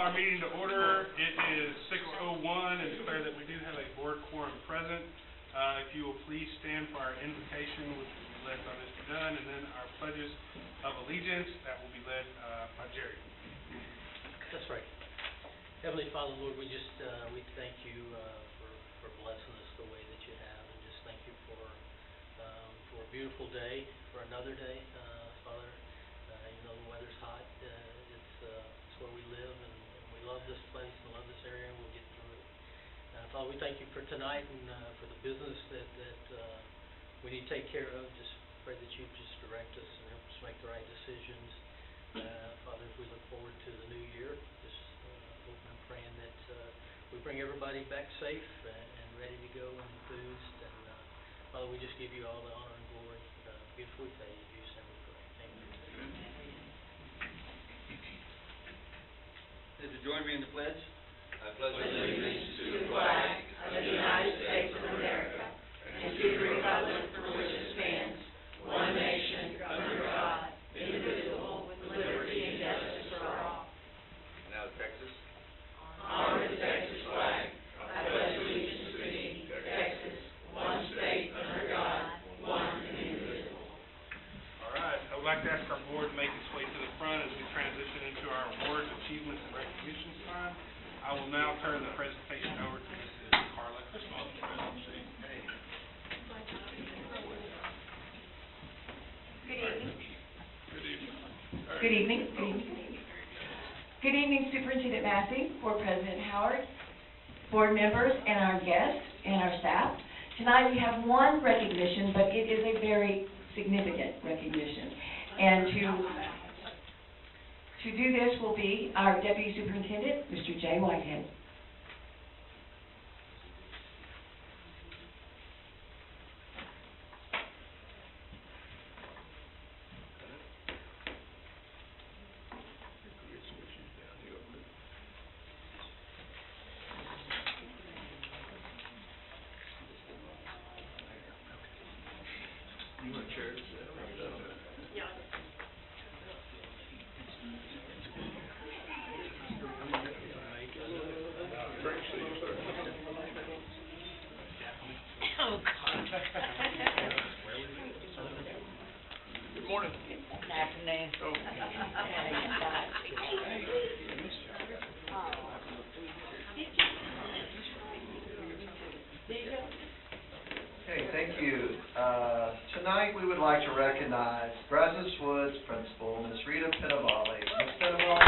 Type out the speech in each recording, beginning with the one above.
call our meeting to order. It is 6:01 and declare that we do have a board quorum present. If you will please stand for our invocation, which will be led by Mr. Dunn, and then our pledges of allegiance that will be led by Jerry. That's right. Heavenly Father, Lord, we just we thank you for blessing us the way that you have, and just thank you for a beautiful day, for another day, Father. You know the weather's hot. It's where we live, and we love this place and love this area, and we'll get through it. Father, we thank you for tonight and for the business that we need to take care of. Just pray that you just direct us and help us make the right decisions. Father, as we look forward to the new year, just hoping and praying that we bring everybody back safe and ready to go and enthused. And Father, we just give you all the honor and glory. Beautifully paid. In Jesus' name we pray. Amen. Would you join me in the pledge? I pledge allegiance to the flag of the United States of America and to the republic for which it stands, one nation, under God, indivisible, with liberty and justice for all. Now Texas. Honor the Texas flag. I pledge allegiance to thee, Texas, one state under God, one and indivisible. All right. I would like to ask our board to make its way to the front as we transition into our awards, achievements, and recognitions time. I will now turn the presentation over to Mrs. Carla. Good evening. Good evening, Superintendent Massey, Board President Howard, board members, and our guests, and our staff. Tonight we have one recognition, but it is a very significant recognition. And to do this will be our Deputy Superintendent, Mr. Jay Whitehead. You want to chair this? Yeah. Oh, God. Good morning. Good afternoon. Oh. Okay, thank you. Tonight we would like to recognize Brazos Woods Principal, Ms. Rita Pinavale. Ms. Pinavale,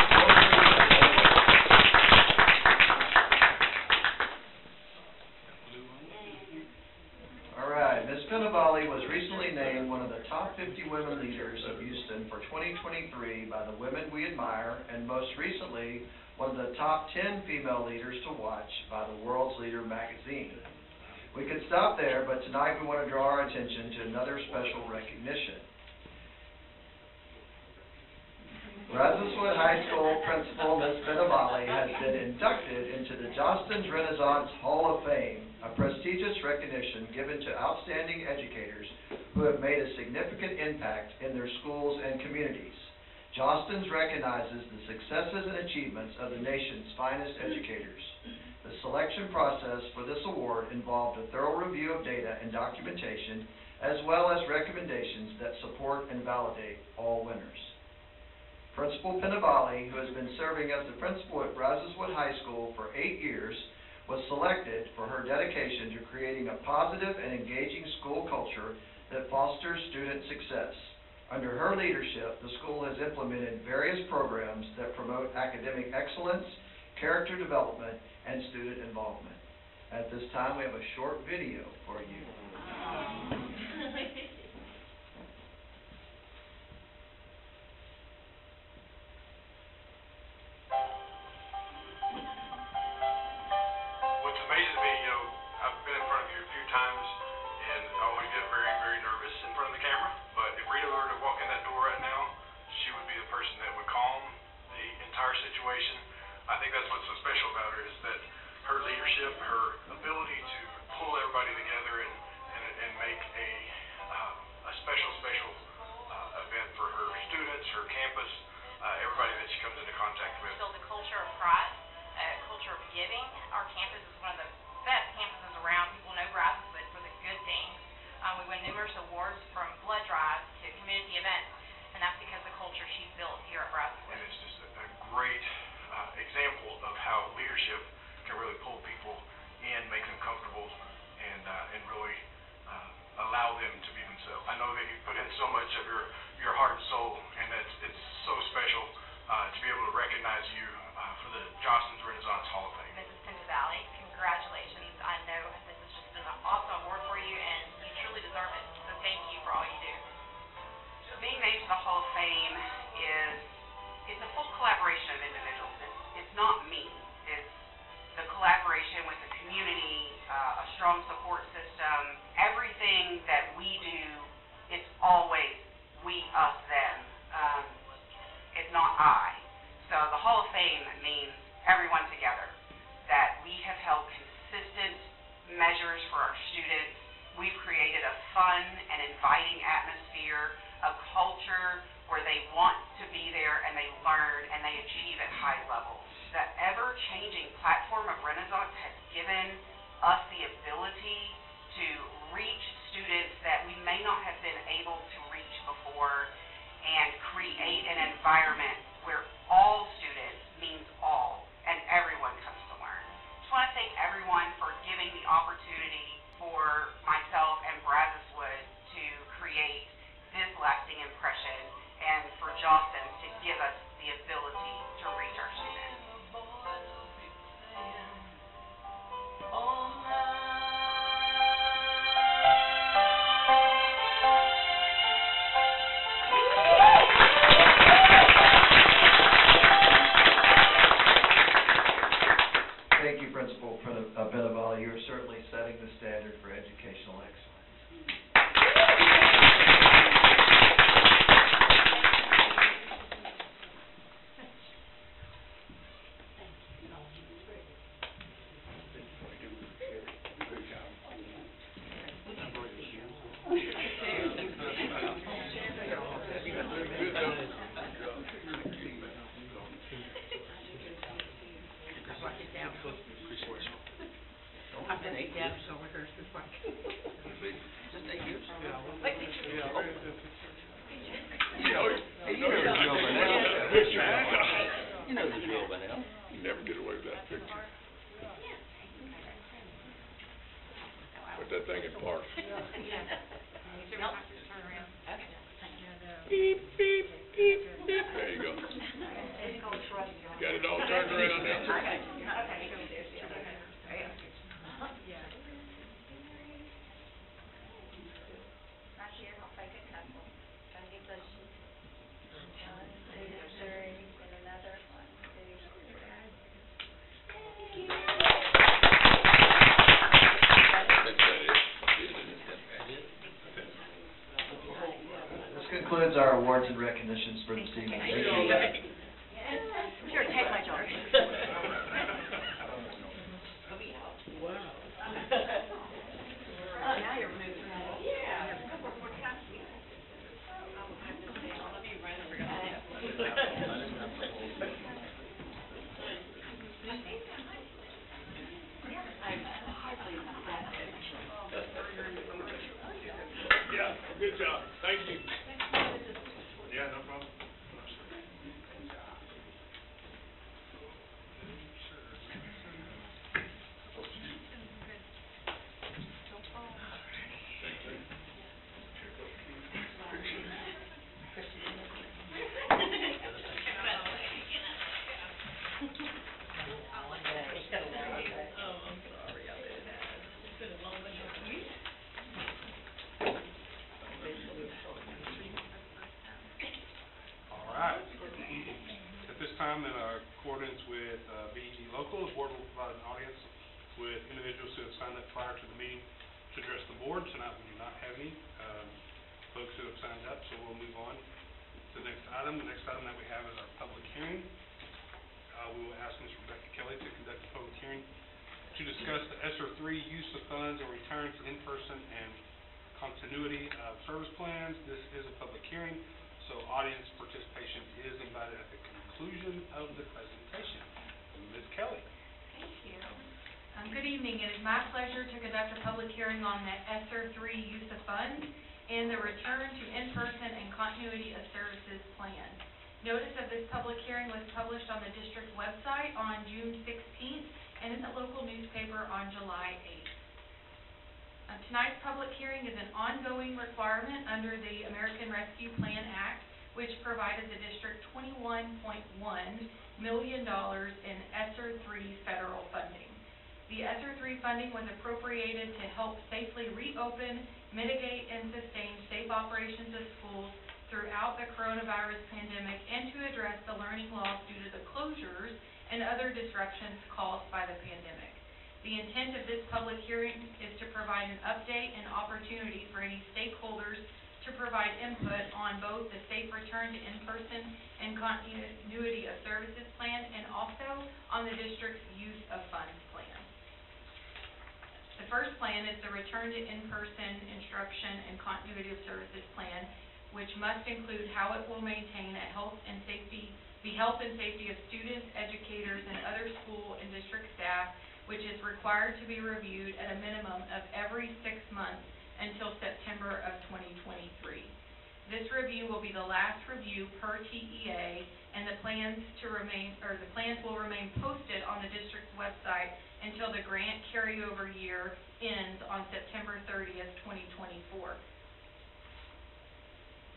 all right, Ms. Pinavale was recently named one of the top 50 women leaders of Houston for 2023 by the Women We Admire, and most recently, one of the top 10 female leaders to watch by the World's Leader magazine. We could stop there, but tonight we want to draw our attention to another special recognition. Brazoswood High School Principal Ms. Pinavale has been inducted into the Jostens Renaissance Hall of Fame, a prestigious recognition given to outstanding educators who have made a significant impact in their schools and communities. Jostens recognizes the successes and achievements of the nation's finest educators. The selection process for this award involved a thorough review of data and documentation, as well as recommendations that support and validate all winners. Principal Pinavale, who has been serving as the principal at Brazoswood High School for 8 years, was selected for her dedication to creating a positive and engaging school culture that fosters student success. Under her leadership, the school has implemented various programs that promote academic excellence, character development, and student involvement. At this time, we have a short video for you. What's amazing to me, you know, I've been in front of you a few times, and I always get very, very nervous in front of the camera. But if Rita were to walk in that door right now, she would be the person that would calm the entire situation. I think that's what's so special about her, is that her leadership, her ability to pull everybody together and make a special event for her students, her campus, everything. everybody that she comes into contact with. Build a culture of pride, a culture of giving. Our campus is one of the best campuses around. People know Brazoswood for the good things. We win numerous awards from blood drives to community events, and that's because of the culture she's built here at Brazoswood. And it's just a great example of how leadership can really pull people in, make them comfortable, and really allow them to be themselves. I know that you put in so much of your heart and soul, and it's so special to be able to recognize you for the Johnston's Renaissance Hall of Fame. Mrs. Pinto Valley, congratulations. I know this is just an awesome award for you, and you truly deserve it. So thank you for all you do. Being named to the Hall of Fame it's a full collaboration of individuals. It's not me. It's the collaboration with the community, a strong support system. Everything that we do, it's always we, us, them. It's not I. So the Hall of Fame means everyone together, that we have held consistent measures for our students. We've created a fun and inviting atmosphere, a culture where they want to be there and they learn and they achieve at high levels. The ever-changing platform of Renaissance has given us the ability to reach students that we may not have been able to reach before and create an environment where all students means all and everyone comes to learn. Just want to thank everyone for giving the opportunity for myself and Brazoswood to create this lasting impression and for Johnston to give us the ability to reach our students. Thank you, Principal Benaval. You're certainly setting the standard for educational excellence. I've been 8 years over here since like, just 8 years. You know the drill by now. You know the drill by now. You never get away with that picture. Put that thing in park. Beep, beep, beep, beep. There you go. Got it all turned around now. This concludes our awards and recognitions for this evening. Thank you. Sure, take my jar. Now you're moving. Yeah, good job. Thank you. Yeah, no problem. Time in accordance with BISD local, the board will provide an audience with individuals who have signed up prior to the meeting to address the board. Tonight we do not have any folks who have signed up, so we'll move on to the next item. The next item that we have is our public hearing. We will ask Ms. Rebecca Kelly to conduct the public hearing to discuss the ESSER 3 use of funds and return to in-person and continuity of service plans. This is a public hearing, so Also, audience participation is invited at the conclusion of the presentation. Ms. Kelly. Thank you. Good evening. It is my pleasure to conduct a public hearing on the ESSER III use of funds and the return to in-person and continuity of services plan. Notice of this public hearing was published on the district website on June 16th and in the local newspaper on July 8th. Tonight's public hearing is an ongoing requirement under the American Rescue Plan Act, which provided the district $21.1 million in ESSER III federal funding. The ESSER III funding was appropriated to help safely reopen, mitigate, and sustain safe operations of schools throughout the coronavirus pandemic and to address the learning loss due to the closures and other disruptions caused by the pandemic. The intent of this public hearing is to provide an update and opportunity for any stakeholders to provide input on both the safe return to in-person and continuity of services plan and also on the district's use of funds plan. The first plan is the return to in-person instruction and continuity of services plan, which must include how it will maintain the health and safety of students, educators, and other school and district staff, which is required to be reviewed at a minimum of every 6 months until September of 2023. This review will be the last review per TEA, and the plans will remain posted on the district's website until the grant carryover year ends on September 30th, 2024.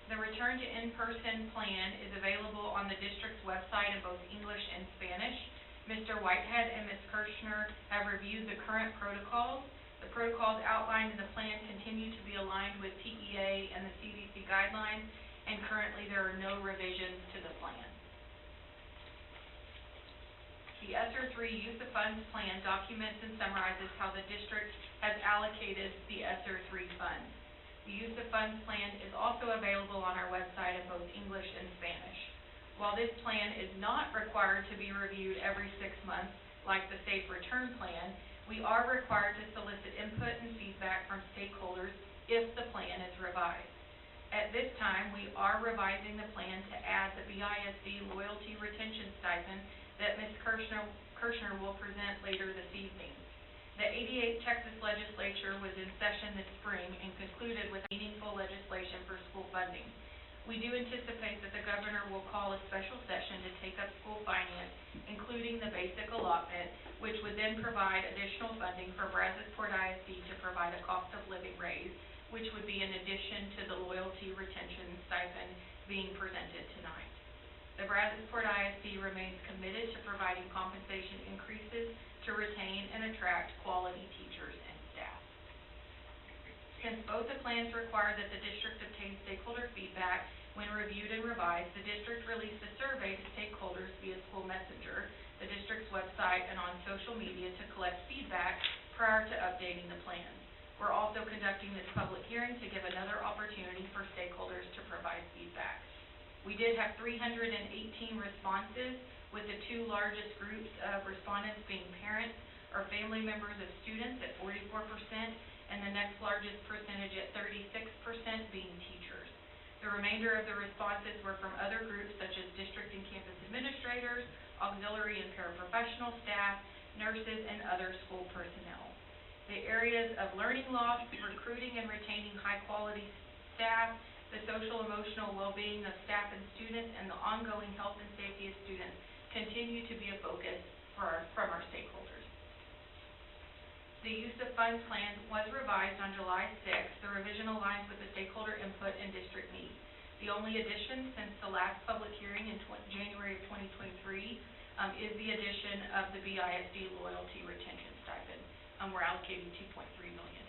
The return to in-person plan is available on the district's website in both English and Spanish. Mr. Whitehead and Ms. Kirshner have reviewed the current protocols. The protocols outlined in the plan continue to be aligned with TEA and the CDC guidelines, and currently there are no revisions to the plan. The ESSER III Use of Funds Plan documents and summarizes how the district has allocated the ESSER III funds. The Use of Funds Plan is also available on our website in both English and Spanish. While this plan is not required to be reviewed every 6 months, like the Safe Return Plan, we are required to solicit input and feedback from stakeholders if the plan is revised. At this time, we are revising the plan to add the BISD loyalty retention stipend that Ms. Kirshner will present later this evening. The 88th Texas Legislature was in session this spring and concluded with meaningful legislation for school funding. We do anticipate that the governor will call a special session to take up school finance, including the basic allotment, which would then provide additional funding for Brazosport ISD to provide a cost of living raise, which would be in addition to the loyalty retention stipend being presented tonight. The Brazosport ISD remains committed to providing compensation increases to retain and attract quality teachers and staff. Since both the plans require that the district obtain stakeholder feedback when reviewed and revised, the district released a survey to stakeholders via School Messenger, the district's website, and on social media to collect feedback prior to updating the plans. We're also conducting this public hearing to give another opportunity for stakeholders to provide feedback. We did have 318 responses, with the 2 largest groups of respondents being parents or family members of students at 44%, and the next largest percentage at 36% being teachers. The remainder of the responses were from other groups such as district and campus administrators, auxiliary and paraprofessional staff, nurses, and other school personnel. The areas of learning loss, recruiting and retaining high-quality staff, the social-emotional well-being of staff and students, and the ongoing health and safety of students continue to be a focus from our stakeholders. The use of funds plan was revised on July 6th. The revision aligns with the stakeholder input and district needs. The only addition since the last public hearing in January of 2023 is the addition of the BISD loyalty retention stipend. We're allocating $2.3 million.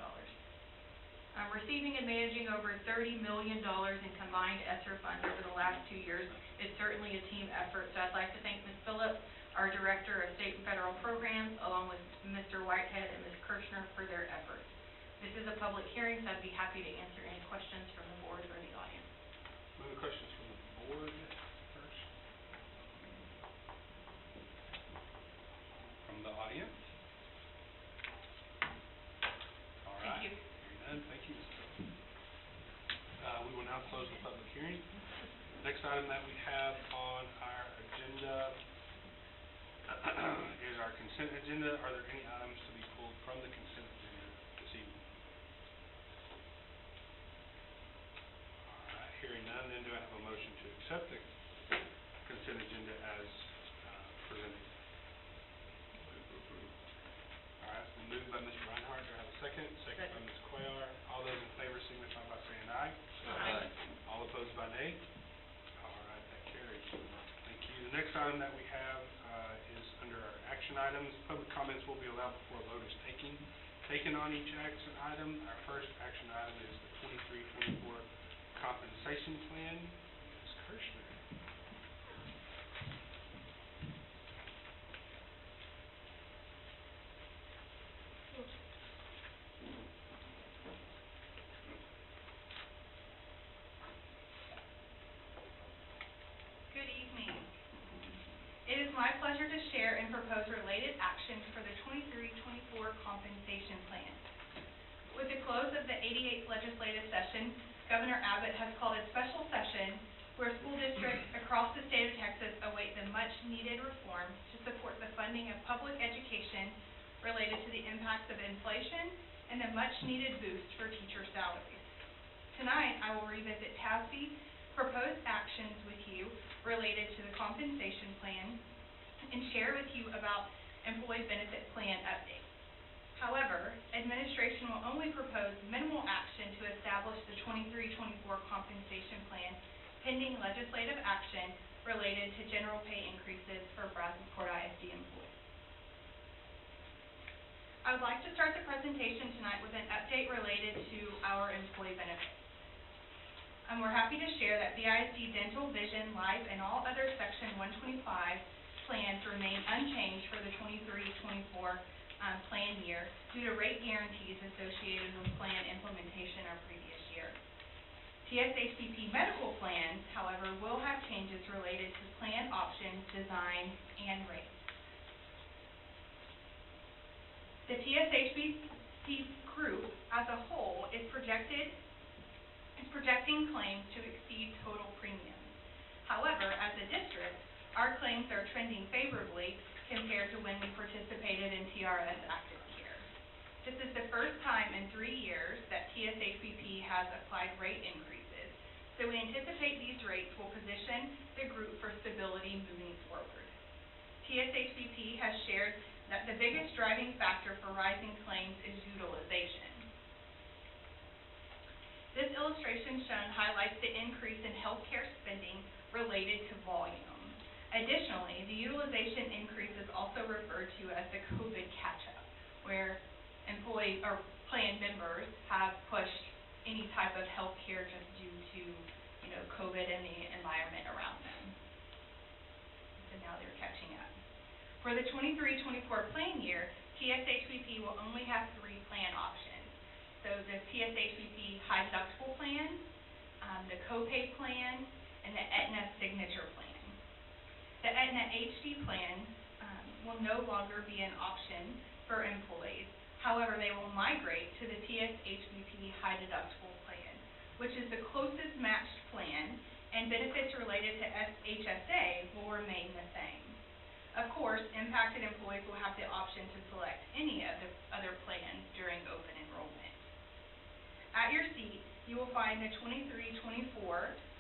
Receiving and managing over $30 million in combined ESSER funds over the last 2 years is certainly a team effort, so I'd like to thank Ms. Phillips, our Director of State and Federal Programs, along with Mr. Whitehead and Ms. Kirshner for their efforts. This is a public hearing, so I'd be happy to answer any questions from the board or the audience. Any questions from the board first? From the audience? All right. Thank you. Hearing none, thank you, Ms. Phillips. We will now close the public hearing. Next item that we have on our agenda is our consent agenda. Are there any items to be pulled from the consent agenda this evening? All right, hearing none, then do I have a motion to accept the consent agenda as presented? All right, it's been moved by Mr. Reinhardt. Do I have a second? Second by Ms. Cuellar. All those in favor signify by saying aye. Aye. All opposed by nay? All right, that carries. Thank you. The next item that we have is under our action items. Public comments will be allowed before a vote is taken on each action item. Our first action item is the 23-24 compensation plan. Ms. Kirschner. Good evening. It is my pleasure to share and propose related actions for the 23-24 compensation plan. With the close of the 88th legislative session, Governor Abbott has called a special session where school districts across the state of Texas await the much-needed reforms to support the funding of public education related to the impacts of inflation and the much-needed boost for teacher salaries. Tonight, I will revisit TASB proposed actions with you related to the compensation plan and share with you about employee benefit plan updates. However, administration will only propose minimal action to establish the 23-24 compensation plan pending legislative action related to general pay increases for Brazos-Port ISD employees. I would like to start the presentation tonight with an update related to our employee benefits. We're happy to share that BISD dental, vision, life, and all other Section 125 plans remain unchanged for the 23-24 plan year due to rate guarantees associated with plan implementation our previous year. TSHCP medical plans, however, will have changes related to plan options, design, and rates. The TSHCP group as a whole is projecting claims to exceed total premiums. However, as a district, our claims are trending favorably compared to when we participated in TRS Active Care. This is the first time in 3 years that TSHCP has applied rate increases, so we anticipate these rates will position the group for stability moving forward. TSHCP has shared that the biggest driving factor for rising claims is utilization. This illustration shown highlights the increase in healthcare spending related to volume. Additionally, the utilization increase is also referred to as the COVID catch-up, where employee or plan members have pushed any type of healthcare just due to, COVID and the environment around them. So now they're catching up. For the 23-24 plan year, TSHCP will only have 3 plan options. So the TSHCP high deductible plan, the copay plan, and the Aetna signature plan. The Aetna HD plan will no longer be an option for employees. However, they will migrate to the TSHCP high deductible plan, which is the closest matched plan, and benefits related to HSA will remain the same. Of course, impacted employees will have the option to select any of the other plans during open enrollment. At your seat, you will find the 23-24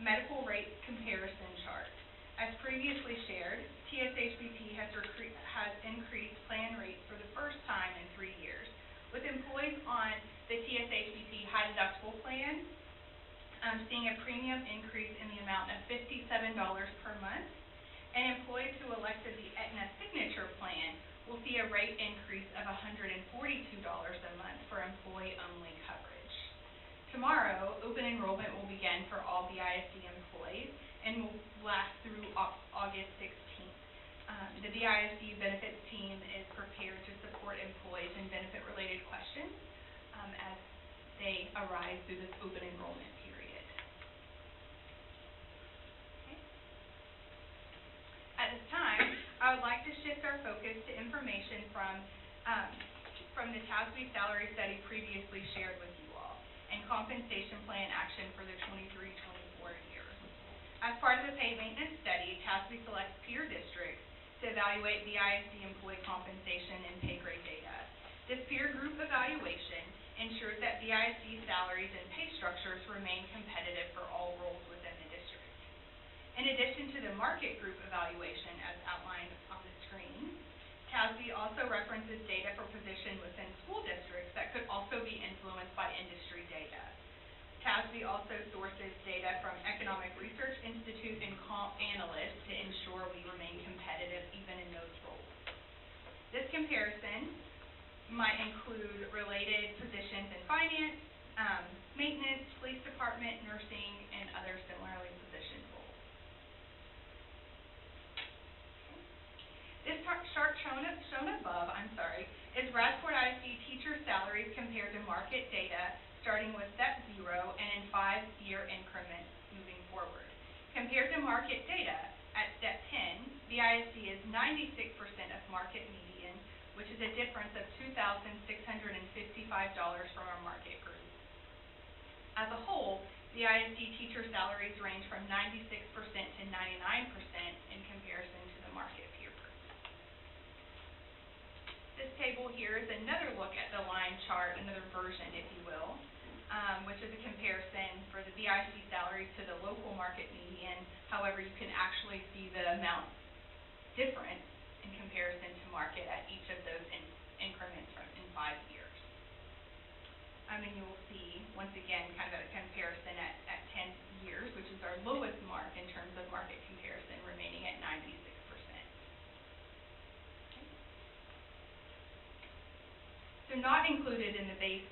medical rate comparison chart. As previously shared, TSHCP has increased plan rates for the first time in 3 years, with employees on the TSHCP high deductible plan seeing a premium increase in the amount of $57 per month, and employees who elected the Aetna signature plan will see a rate increase of $142 a month for employee-only coverage. Tomorrow, open enrollment will begin for all BISD employees and will last through August 16th. The BISD benefits team is prepared to support employees in benefit-related questions as they arise through this open enrollment period. Okay. At this time, I would like to shift our focus to information from the TASB salary study previously shared with you all, and compensation plan action for the 23-24 year. As part of the pay maintenance study, TASB selects peer districts to evaluate BISD employee compensation and pay grade data. This peer group evaluation ensures that BISD salaries and pay structures remain competitive for all roles within the district. In addition to the market group evaluation as outlined on the screen, TASB also references data for position within school districts that could also be influenced by industry data. TASB also sources data from Economic Research Institute and comp analysts to ensure we remain competitive even in those roles. This comparison might include related positions in finance, maintenance, police department, nursing, and other similarly positioned roles. This chart shown above, is Bradford ISD teacher salaries compared to market data starting with step 0 and in 5-year increments moving forward. Compared to market data, at step 10, BISD is 96% of market median, which is a difference of $2,655 from our market group. As a whole, BISD teacher salaries range from 96% to 99% in comparison to the market peer group. This table here is another look at the line chart, another version, if you will, which is a comparison for the BISD salaries to the local market median. However, you can actually see the amount different in comparison to market at each of those increments in 5 years. And you will see, once again, kind of a comparison at 10 years, which is our lowest mark in terms of market comparison, remaining at 96%. So not included in the base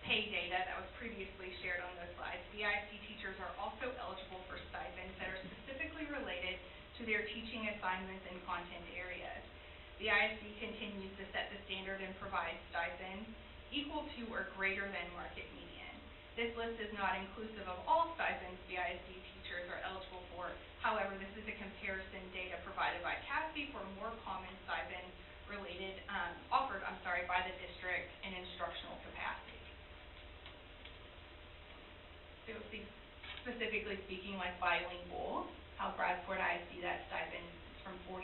pay data that was previously shared on those slides, BISD teachers are also eligible for stipends that are specifically related to their teaching assignments and content areas. BISD continues to set the standard and provide stipends equal to or greater than market median. This list is not inclusive of all stipends BISD teachers are eligible for. However, this is a comparison data provided by CASB for more common stipends offered by the district in instructional capacity. So you'll see, specifically speaking, like bilingual, how Bradford ISD, that stipend is from $4,500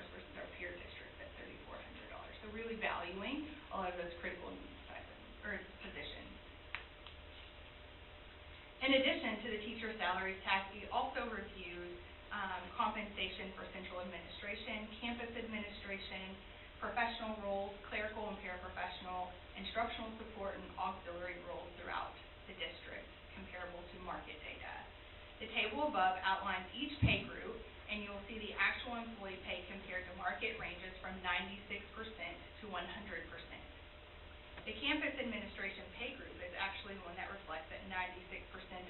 versus our peer districts at $3,400. So really valuing a lot of those critical needs stipends or positions. In addition to the teacher salaries, TASB also reviews compensation for central administration, campus administration, professional roles, clerical and paraprofessional, instructional support, and auxiliary roles throughout the district, comparable to market data. The table above outlines each pay group, and you'll see the actual employee pay compared to market ranges from 96% to 100%. The campus administration pay group is actually the one that reflects at 96%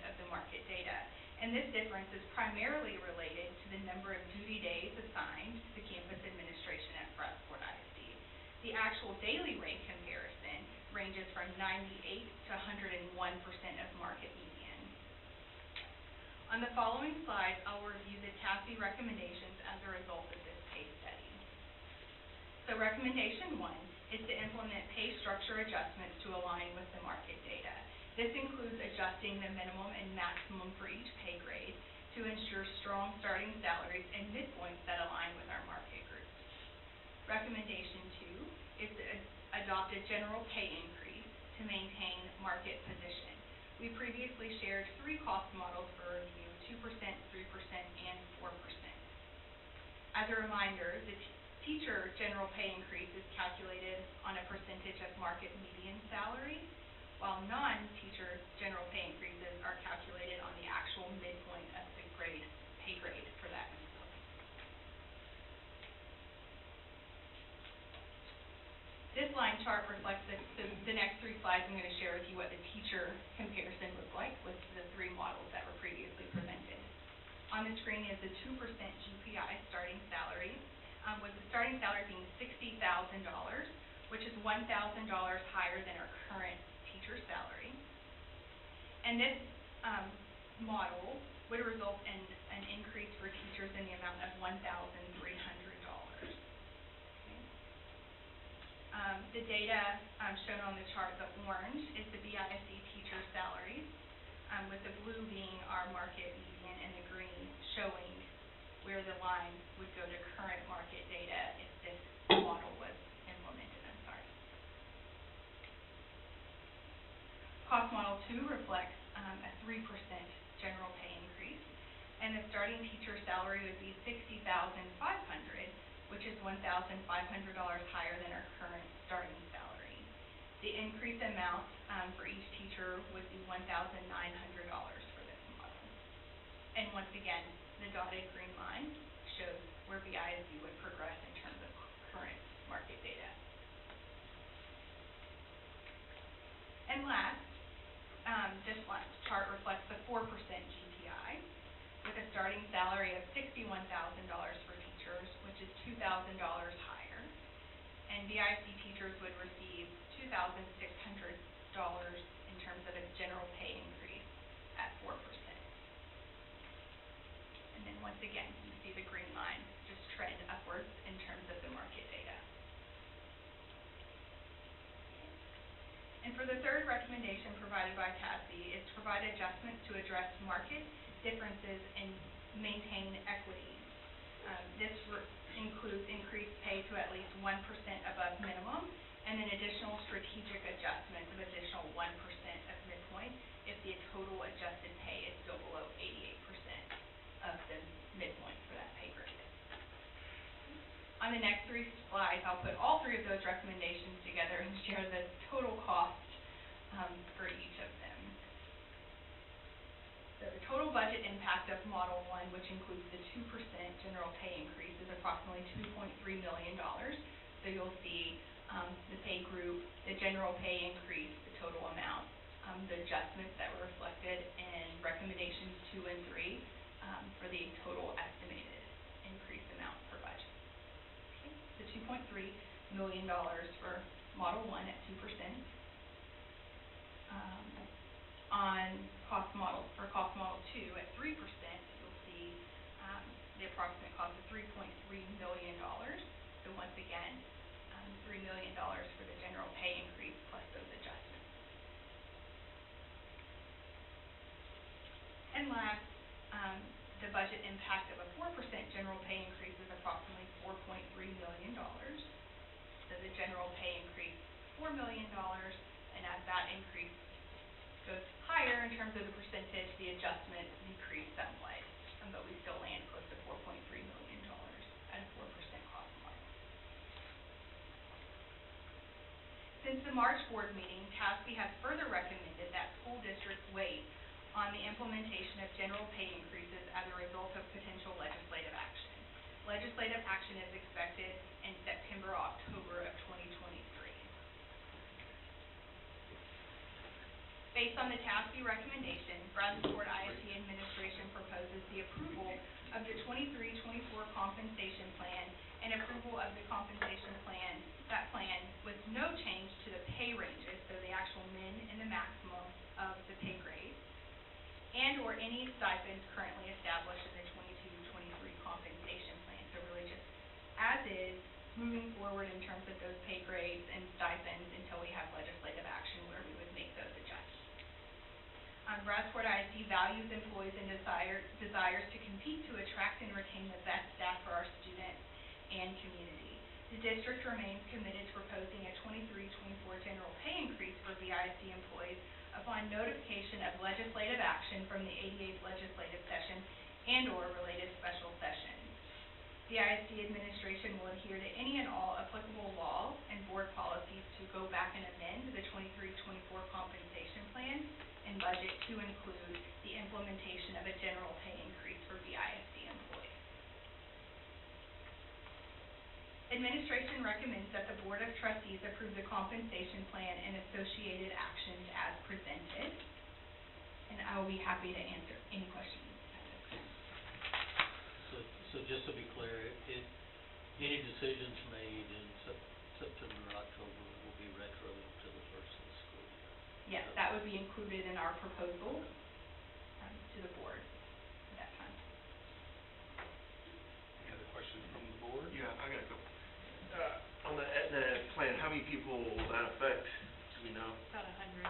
of the market data, and this difference is primarily related to the number of duty days assigned to campus administration at Bradford ISD. The actual daily rate comparison ranges from 98 to 101% of market median. On the following slides, I'll review the TASB recommendations as a result of this pay study. So recommendation 1 is to implement pay structure adjustments to align with the market data. This includes adjusting the minimum and maximum for each pay grade to ensure strong starting salaries and midpoints that align with our market groups. Recommendation 2 is to adopt a general pay increase to maintain market position. We previously shared 3 cost models for review, 2%, 3%, and 4%. As a reminder, the teacher general pay increase is calculated on a percentage of market median salary, while non-teacher general pay increases are calculated on the actual midpoint of the pay grade for that employee. This line chart reflects the next 3 slides. I'm going to share with you what the teacher comparison looks like with the 3 models that were previously presented. On the screen is the 2% GPI starting salary, with the starting salary being $60,000, which is $1,000 higher than our current teacher salary. And this model would result in an increase for teachers in the amount of $1,300. Okay. The data shown on the chart, the orange is the BISD teacher salaries, with the blue being our market median and the green showing where the line would go to current market data if this model was implemented, I'm sorry. Cost model 2 reflects a 3% general pay increase, and the starting teacher salary would be $60,500, which is $1,500 higher than our current starting salary. The increase amount for each teacher would be $1,900 for this model. And once again, the dotted green line shows where BISD would progress in terms of current market data. And last, this chart reflects the 4% GPI with a starting salary of $61,000 for teachers, which is $2,000 higher. And BISD teachers would receive $2,600 in terms of a general pay increase at 4%. And then once again, you see the green line just trend upwards in terms of the market data. And for the third recommendation provided by TASB is to provide adjustments to address market differences and maintain equity. This includes increased pay to at least 1% above minimum and an additional strategic adjustment of additional 1% of midpoint if the total adjusted pay is still below 88% of the midpoint for that pay grade. On the next 3 slides, I'll put all 3 of those recommendations together and share the total cost for each of them. So the total budget impact of Model 1, which includes the 2% general pay increase, is approximately $2.3 million. So you'll see the pay group, the general pay increase, the total amount, the adjustments that were reflected in recommendations 2 and 3 for the total estimated increase amount per budget. Okay. So $2.3 million for Model 1 at 2%. On cost model 2 at 3%, you'll see the approximate cost of $3.3 million. So once again, $3 million for the general pay increase plus those adjustments. And last, the budget impact of a 4% general pay increase is approximately $4.3 million. So the general pay increase $4 million, and as that increase goes higher in terms of the percentage, the adjustment decreased somewhat, but we still land close to $4.3 million at a 4% cost model. Since the March board meeting, TASB has further recommended that school districts wait on the implementation of general pay increases as a result of potential legislative action. Legislative action is expected in September or October of 2023. Based on the TASB recommendation, Brazosport ISD administration proposes the approval of the 23-24 compensation plan and approval of the compensation plan, that plan with no change to the pay ranges, so the actual min and the maximum of the pay grades, and or any stipends currently established in the 22-23 compensation plan. So really just as is, moving forward in terms of those pay grades and stipends until we have legislative action where we would make those adjustments. Brazosport ISD values employees and desires to compete to attract and retain the best staff for our students and community. The district remains committed to proposing a 23-24 general pay increase for BISD employees upon notification of legislative action from the 88th legislative session and or related special sessions. The ISD administration will adhere to any and all applicable laws and board policies to go back and amend the 23-24 compensation plan and budget to include the implementation of a general pay increase for BISD employees. Administration recommends that the Board of Trustees approve the compensation plan and associated actions as presented. And I will be happy to answer any questions at this time. So just to be clear, any decisions made in September or October will be retro to the first of the school year? Yes, that would be included in our proposal to the board at that time. Any other questions from the board? Yeah, I got a couple. On the plan, how many people will that affect? Do we know? About 100.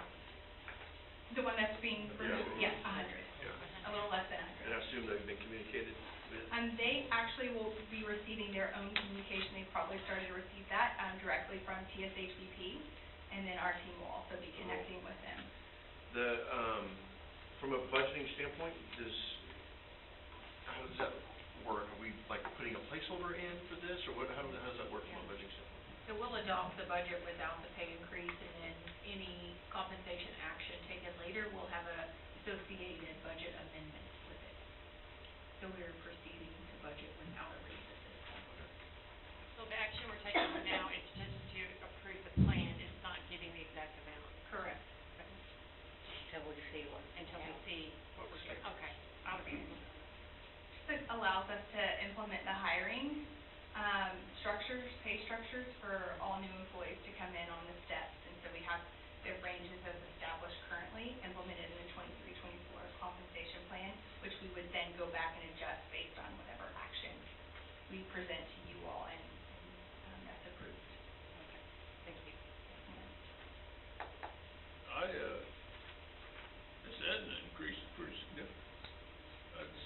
The one that's being removed, Yeah. yes, 100. Yeah. A little less than 100. And I assume they've been communicated They actually will be receiving their own communication. They've probably started to receive that, directly from TSHBP, and then our team will also be connecting with them. From a budgeting standpoint, how does that work? Are we like putting a placeholder in for this, or how does that work from a budgeting standpoint? So we'll adopt the budget without the pay increase, and then any compensation action taken later will have a associated budget amendment with it. So we're proceeding to budget without a raise at this point. So the action we're taking right now is just to approve the plan, it's not giving the exact amount. Correct. Until we see what we're doing. Okay. This allows us to implement the hiring structures, pay structures for all new employees to come in on the steps. And so we have the ranges as established currently, implemented in the 23-24 compensation plan, which we would then go back and adjust based on whatever action we present to you all and that's approved. Okay. Thank you. That increase is pretty significant. That's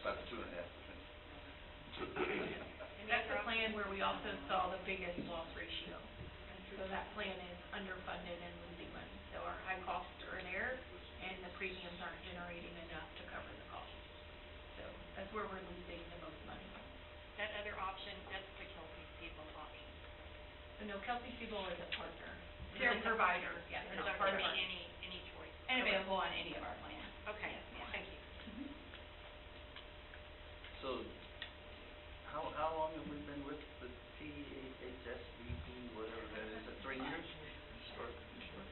about 2.5%. That's the plan where we also saw the biggest loss ratio. And so that plan is underfunded and losing money. So our high costs are in error, and the premiums aren't generating enough to cover the costs. So that's where we're losing the most money. That other option, that's the Kelsey-Siebel option. So no, Kelsey-Siebel is a partner. They're They're a provider, yeah, It's they're not not part of giving our. any choice. And available on any of our plans. Okay, Yes, ma'am. thank you. So, how long have we been with the THSBP, whatever that is, 3 years? We're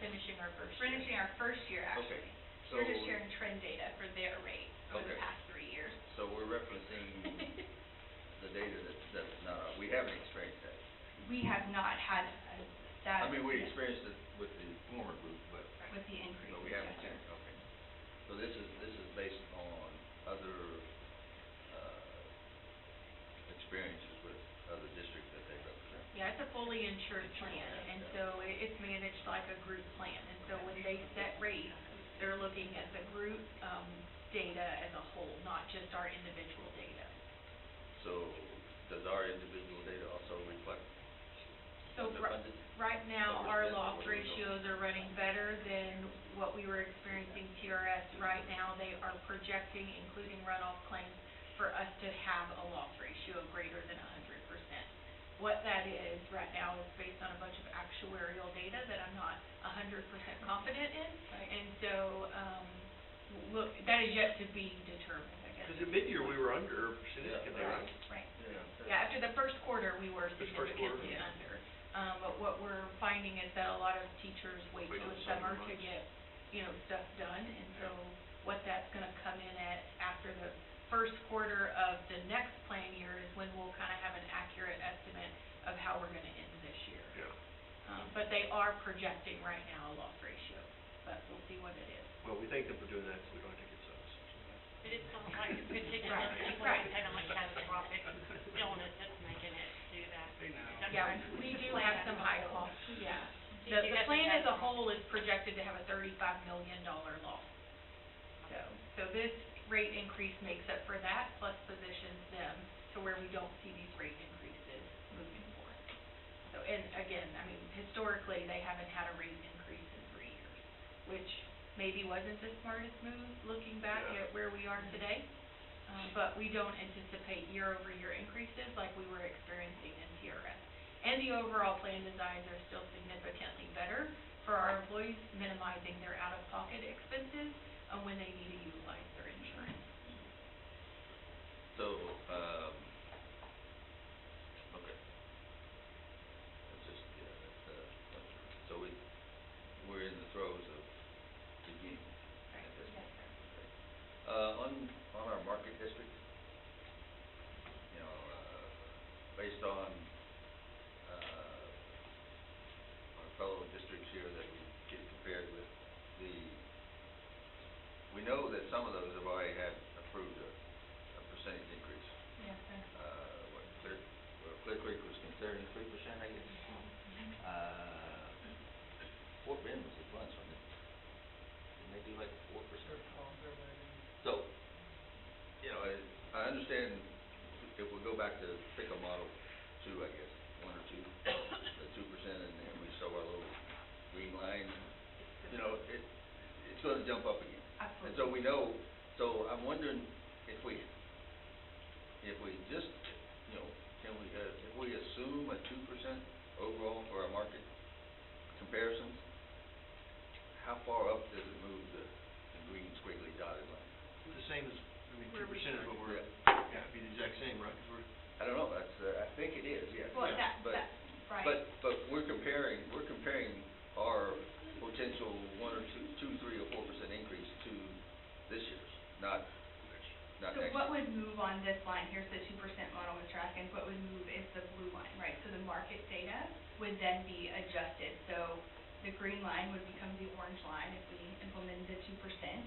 finishing our first year. Finishing our first year, actually. So- We're just sharing trend data for their rate over the Okay. past 3 years. So we're referencing the data that's not, we haven't experienced that. We have not had that. I mean, we experienced it with the former group, but With the increase. we haven't seen it, okay. So this is based on other, experiences with other districts that they represent. Yeah, it's a fully insured plan, and so it's managed like a group plan. And so when they set rates, they're looking at the group, data as a whole, not just our individual data. So does our individual data also reflect So underfunded? right now, Or our is that loss what we're doing? ratios are running better than what we were experiencing TRS. Right now, they are projecting, including runoff claims, for us to have a loss ratio greater than 100%. What that is right now is based on a bunch of actuarial data that I'm not 100% confident in. Right. And so, look, that is yet to be determined, I guess. Because at mid-year, we were under significantly, right? Right. Yeah, after the first quarter, we were This first quarter. significantly under. But what we're finding is that a lot of teachers wait Wait till till the the summer summer to months. get, stuff done. And so what that's gonna come in at after the first quarter of the next plan year is when we'll kind of have an accurate estimate of how we're gonna end this year. Yeah. But they are projecting right now a loss ratio, but we'll see what it is. Well, we thank them for doing that, so we don't have to get subs. But it's not like a particular, Right, people right. having like catastrophic illness that's making it do that. They know. Is that Yeah, correct? we do Plan have as some a high whole. costs, yeah. So you The have plan some as a high whole is projected to have a $35 million loss. So this rate increase makes up for that, plus positions them to where we don't see these rate increases moving forward. So, and again, I mean, historically, they haven't had a rate increase in 3 years, which maybe wasn't the smartest move, looking back Yeah. at where we are today. But we don't anticipate year-over-year increases like we were experiencing in TRS. And the overall plan designs are still significantly better for our employees, minimizing their out-of-pocket expenses when they need to utilize their insurance. So, okay. That's just, so we're in the throes of beginning at this point. Okay. On our market district, based on, our fellow districts here that we get compared with, we know that some of those have already had approved a percentage increase. Yes, sir. Clear Creek was considering 3%, I guess. Fort Bend was a bunch, wasn't it? Didn't they do like 4%? So, back to pick a model two, I guess, one or two, the 2%, and then we show our little green line, you know, it's gonna jump up again. Absolutely. And so we know, so I'm wondering if we just, you know, can we, if we assume a 2% overall for our market comparisons, how far up does it move the green squiggly dotted line? The same as, I mean, 2% is what we're, Yeah. yeah, it'd be the exact same, right? 'Cause we're, I don't know, that's, I think it is, yes. Well, Yeah. that's right. But we're comparing our potential 1 or 2, 3 or 4% increase to this year's, not next So year. what would move on this line, here's the 2% model, Mr. Atkins, what would move is the blue line, right? So the market data would then be adjusted, so the green line would become the orange line if we implemented the 2%.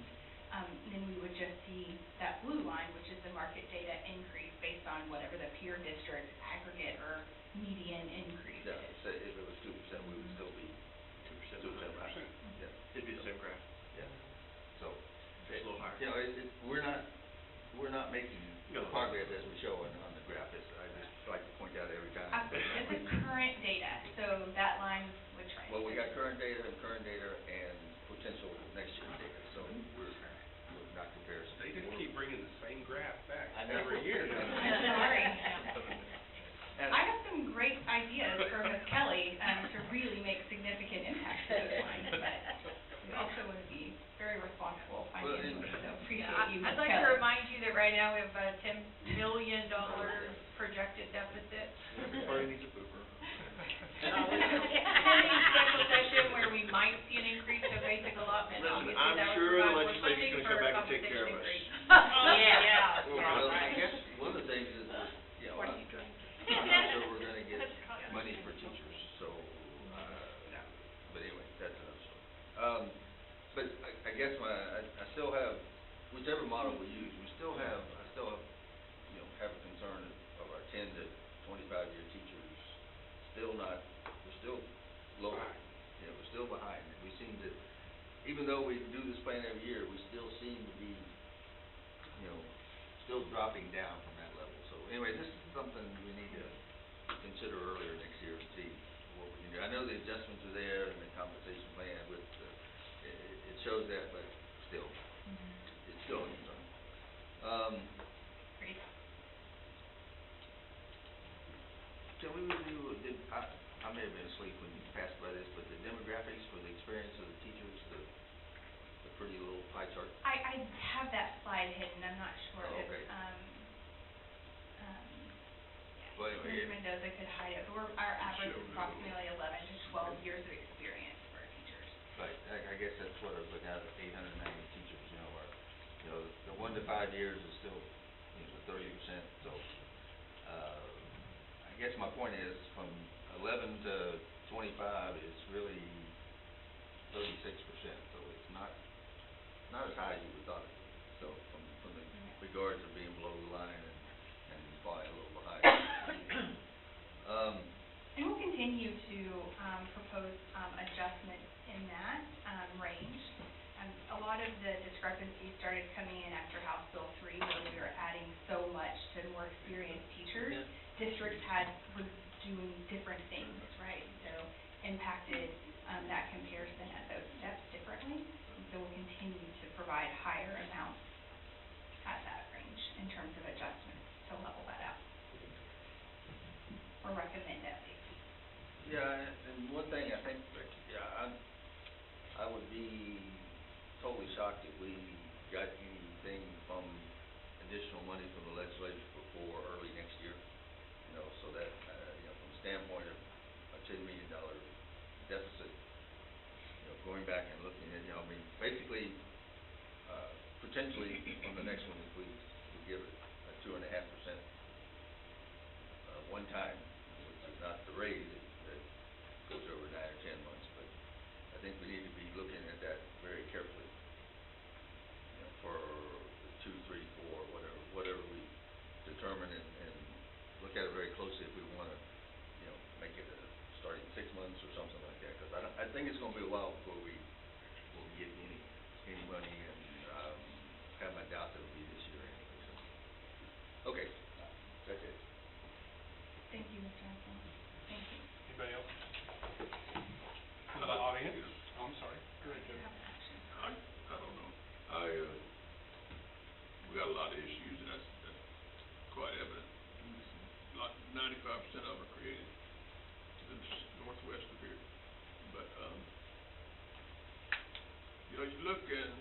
Then we would just see that blue line, which is the market data increase based on whatever the peer district aggregate or median increase Yeah, is. say if it was 2%, we would still be 2% higher. Yeah. it'd be the same graph. Yeah. So, Just a little higher. you know, we're not making progress as we show on the graph. I just like to point out every time. Absolutely, this is current data, so that line would trend. Well, we got current data and potential next year's data, so we're not comparison. They just keep bringing the same graph back I know. every year. Sorry. And I have some great ideas for Ms. Kelly, to really make significant impacts to this line, but we also want to be very responsible financially, so appreciate you, Ms. I'd like to Kelly. remind you that right now we have a $10 million projected deficit. Everybody needs a pooper. Pending special session where we might see an increase of basic allotment. Listen, Obviously, I'm that would sure the provide more legislature's funding gonna come for back and take care of us. compensation increase. Well, Yeah. I guess one of the things is, you know, I'm not sure we're gonna get money for teachers, so, but anyway, that's another story. But I guess I still have, whichever model we use, I still have, you know, have a concern of our 10 to 25-year teachers we're still low. Yeah, we're still behind. And we seem to, even though we do this plan every year, we still seem to be, you know, still dropping down from that level. So anyway, this is something we need to consider earlier next year and see what we can do. I know the adjustments are there and the compensation plan with it shows that, but still, it's still a concern. Great. Can we review, I may have been asleep when you passed by this, but the demographics for the experience of the teachers, the pretty little pie chart? I have that slide hidden, I'm not sure Oh, if, okay. yeah, Well, anyway, Ms. Mendoza could hide it, but our average is approximately 11 to 12 years of experience for our teachers. Right, I guess that's what I was looking at, 890 teachers, you know, the 1 to 5 years is still, you know, 30%, so, I guess my point is, from 11 to 25 is really 36%, so it's not as high as you would thought it would be. So from the regards of being below the line and flying a little behind. And we'll continue to propose adjustments in that range. A lot of the discrepancies started coming in after House Bill 3, where we were adding so much to more experienced teachers. Districts were doing different things, right? So impacted that comparison at those steps differently. And so we'll continue to provide higher amounts at that range in terms of adjustments to level that out. Or recommend at least. Yeah, and one thing I think, I would be totally shocked if we got anything from additional money from the legislature before early next year. You know, so that, you know, from the standpoint of a $10 million deficit, you know, going back and looking at, you know, I mean, basically, potentially on the next one, if we give it a 2.5% one time, which is not the raise that goes over 9 or 10 months, but I think we need to be looking at that very carefully, you know, for 2, 3, 4, whatever we determine, and look at it very closely if we want to, you know, make it starting 6 months or something like that, because I think it's going to be a while before we will get any money, and have my doubt that it'll be this year anyway. So, okay, that's it. look and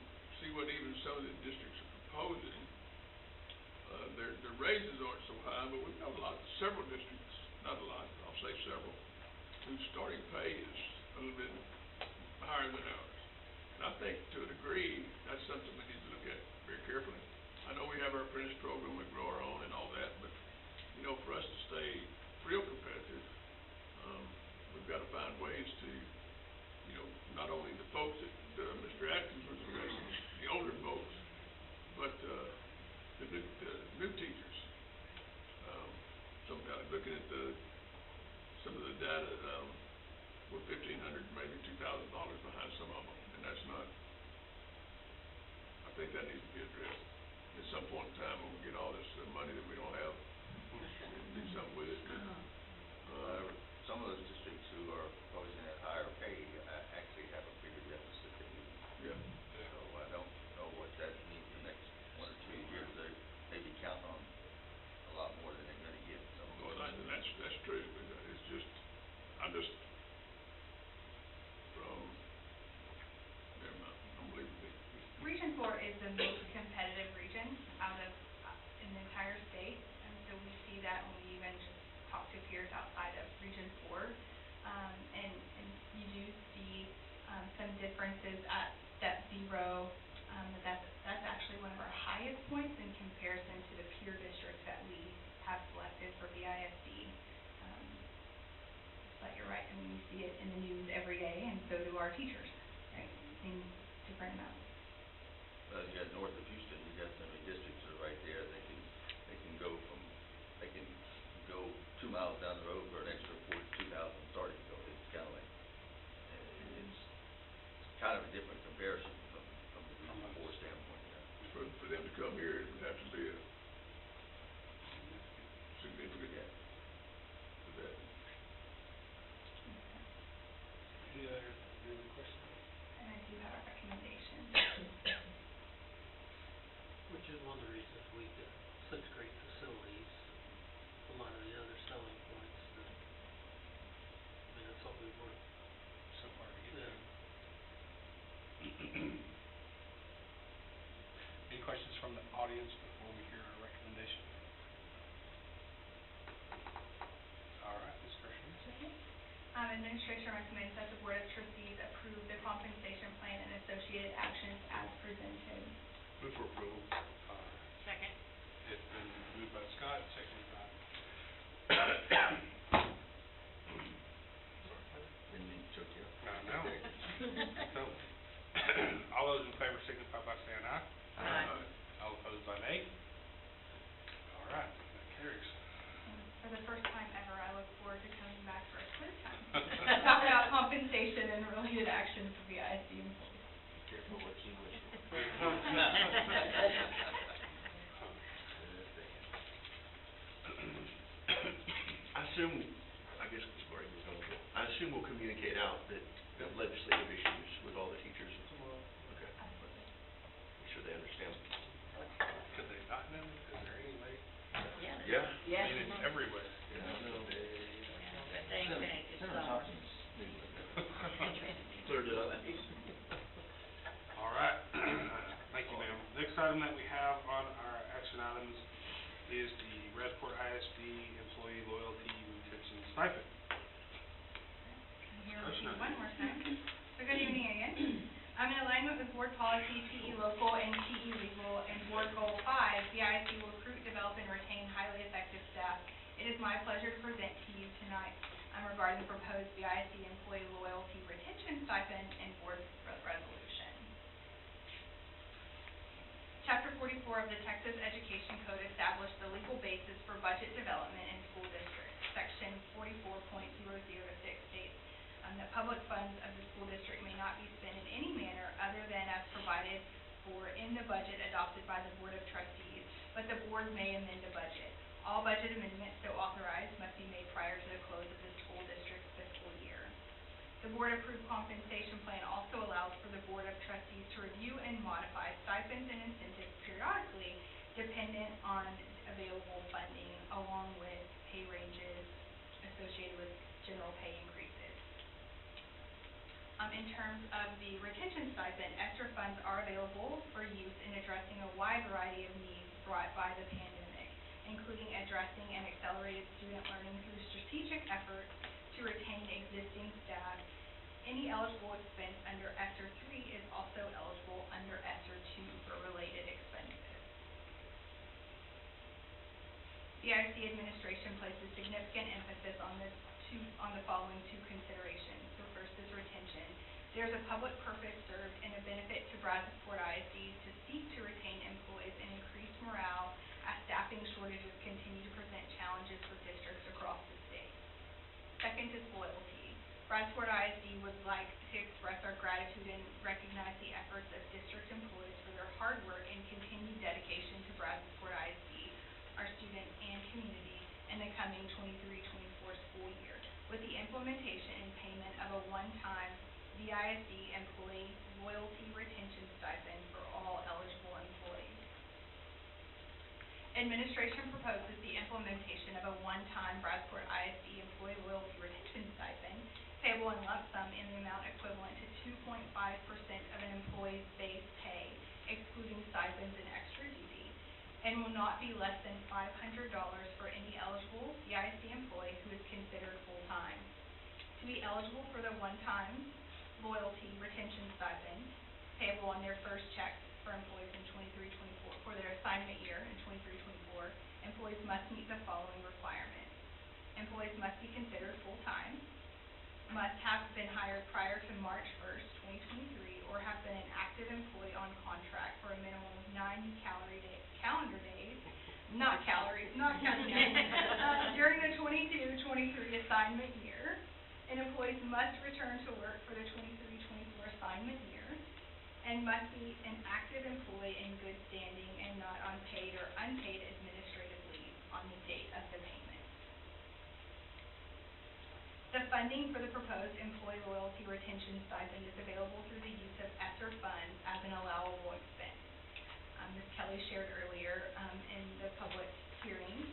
see what even some of the districts are proposing, their raises aren't so high, but we've got several districts, not a lot, I'll say several, whose starting pay is a little bit higher than ours. And I think to a degree, that's something we need to look at very carefully. I know we have our apprentice program, we grow our own and all that, but, you know, for us to stay real competitive, we've got to find ways to, you know, not only the folks that Mr. Atkins was addressing, the older folks, but the new teachers. Looking at some of the data, we're $1,500, maybe $2,000 behind some of them, and that's not. I think that needs to be addressed at some point in time when we get all this money that we don't have. Do something with it. Some of those districts who are proposing that higher pay actually have a bigger deficit than we do. Yeah. So I don't know what that means the next 1 or 2 years. They may be counting on a lot more than they're gonna get. So. Well, that's true, but it's just, I'm just, never mind, I'm leaving it. Region 4 is the most competitive region out of, in the entire state, and so we see that when we even just talk to peers outside of Region 4. And you do see some differences at step 0, but that's actually one of our highest points in comparison to the peer districts that we have selected for BISD. But you're right, I mean, we see it in the news every day, and so do our teachers, right? Seeing different amounts. You got north of Houston, you got so many districts that are right there, they can go 2 miles down the road for an extra $42,000 starting. So it's kind of like, it's kind of a different comparison from the Region 4 standpoint. Yeah. For them to come here, it would have to be a significant for that. Any other questions? And I do have a recommendation. Which is one of the reasons we've got such great facilities. A lot of the other selling points that, I mean, that's what we work So far to get Yeah. Any questions from the audience before we hear our recommendation? All right, Ms. Gresham. Administration recommends that the Board of Trustees approve the compensation plan and associated actions as presented. Move for approval. Second. It's been moved by Scott, seconded by Didn't mean to choke you up. No. So, all those in favor signify by saying aye. Aye. All opposed by nay. All right, that carries. For the first time ever, I look forward to coming back for a quiz time. Talk about compensation and related actions for BISD employees. Careful what you wish for. I assume we'll communicate out that legislative issues with all the teachers tomorrow. Okay. Make sure they understand. Could they not know? Is there any way? Yeah. Yes. I mean, it's everywhere. Yeah, I know. Senator Thompson's Cleared it up. All right. Thank you, ma'am. Next item that we have on our action items is the Redport ISD Employee Loyalty Retention Stipend. I'm here with you one more time. So good evening again. In alignment with board policy, TE local, and TE legal, and board goal 5, BISD will recruit, develop, and retain highly effective staff. It is my pleasure to present to you tonight regarding the proposed BISD Employee Loyalty Retention Stipend and board resolution. Chapter 44 of the Texas Education Code established the legal basis for budget development in school districts. Section 44.006 states that public funds of the school district may not be spent in any manner other than as provided for in the budget adopted by the Board of Trustees, but the board may amend the budget. All budget amendments so authorized must be made prior to the close of the school district's fiscal year. The board-approved compensation plan also allows for the Board of Trustees to review and modify stipends and incentives periodically, dependent on available funding, along with pay ranges associated with general pay increases. In terms of the retention stipend, ESSER funds are available for use in addressing a wide variety of needs brought by the pandemic, including addressing and accelerated student learning through strategic efforts to retain existing staff. Any eligible expense under ESSER 3 is also eligible under ESSER 2 for related expenses. The BISD administration places significant emphasis on the following two considerations. So first is retention. There's a public purpose served and a benefit to Brazosport ISD to seek to retain employees and increase morale as staffing shortages continue to present challenges for districts across the state. Second is loyalty. Brazosport ISD would like to express our gratitude and recognize the efforts of district employees for their hard work and continued dedication to Brazosport ISD, our students and community, in the coming 23-24 school year, with the implementation and payment of a one-time BISD employee loyalty retention stipend for all eligible employees. Administration proposes the implementation of a one-time Brazosport ISD employee loyalty retention stipend payable in lump sum in the amount equivalent to 2.5% of an employee's base pay, excluding stipends and extra duty, and will not be less than $500 for any eligible BISD employee who is considered full-time. To be eligible for the one-time loyalty retention stipend payable on their first check for employees in 23-24 for their assignment year in 23-24, employees must meet the following requirements. Employees must be considered full-time, must have been hired prior to March 1st, 2023, or have been an active employee on contract for a minimum of 90 calendar days, not calories, not calendar days, during the 22-23 assignment year. And employees must return to work for the 23-24 assignment year, and must be an active employee in good standing and not on paid or unpaid administrative leave on the date of the payment. The funding for the proposed employee loyalty retention stipend is available through the use of ESSER funds as an allowable expense. Ms. Kelly shared earlier in the public hearing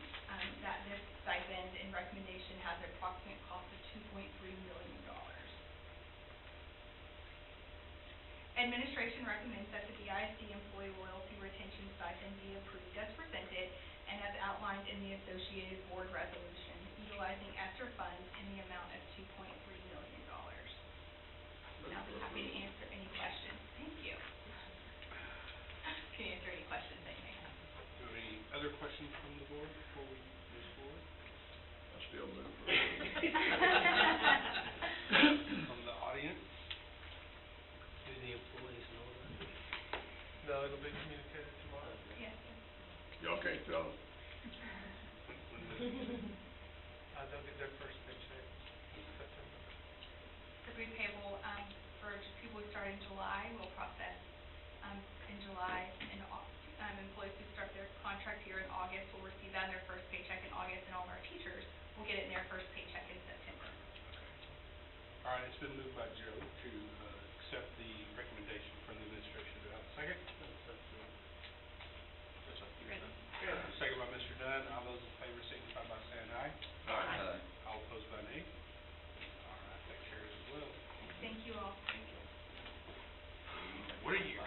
that this stipend and recommendation has an approximate cost of $2.3 million. Administration recommends that the BISD employee loyalty retention stipend be approved as presented and as outlined in the associated board resolution, utilizing ESSER funds in the amount of $2.3 million. And I'll be happy to answer any questions. Thank you. Can answer any questions that you may have. Do you have any other questions from the board before we move forward? I still move for From the audience? Do the employees know that? No, it'll be communicated tomorrow. Yes. Y'all can't tell them. They'll get their first paycheck in September. The food payable for people who start in July will process in July, and employees who start their contract here in August will receive that in their first paycheck in August, and all of our teachers will get it in their first paycheck in September. All right, it's been moved by Joe to accept the recommendation from the administration. Do I have a second? Second by Mr. Dunn. All those in favor signify by saying aye. Aye. All opposed by nay. All right, that carries as well. Thank you all. What are you?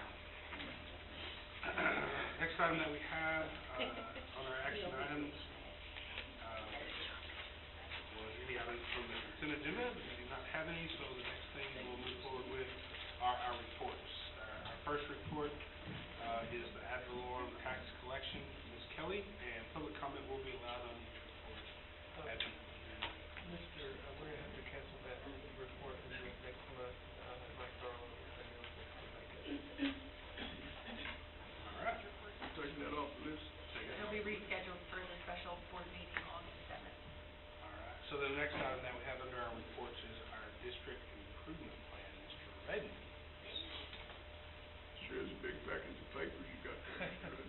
Next item that we have on our action items was any items from the consent agenda. We do not have any, so the next thing we'll move forward with are our reports. Our first report is the ad valorem tax collection. Ms. Kelly, and public comment will be allowed on each report. We're gonna have to cancel that report and do it next month. Mike Garland will be able to make it. All right. Take that off the list. It'll be rescheduled for the special board meeting August 7th. All right, so the next item that we have under our reports is our district improvement plan. Mr. Redden. Sure is a big package of papers you got there, Mr. Redden.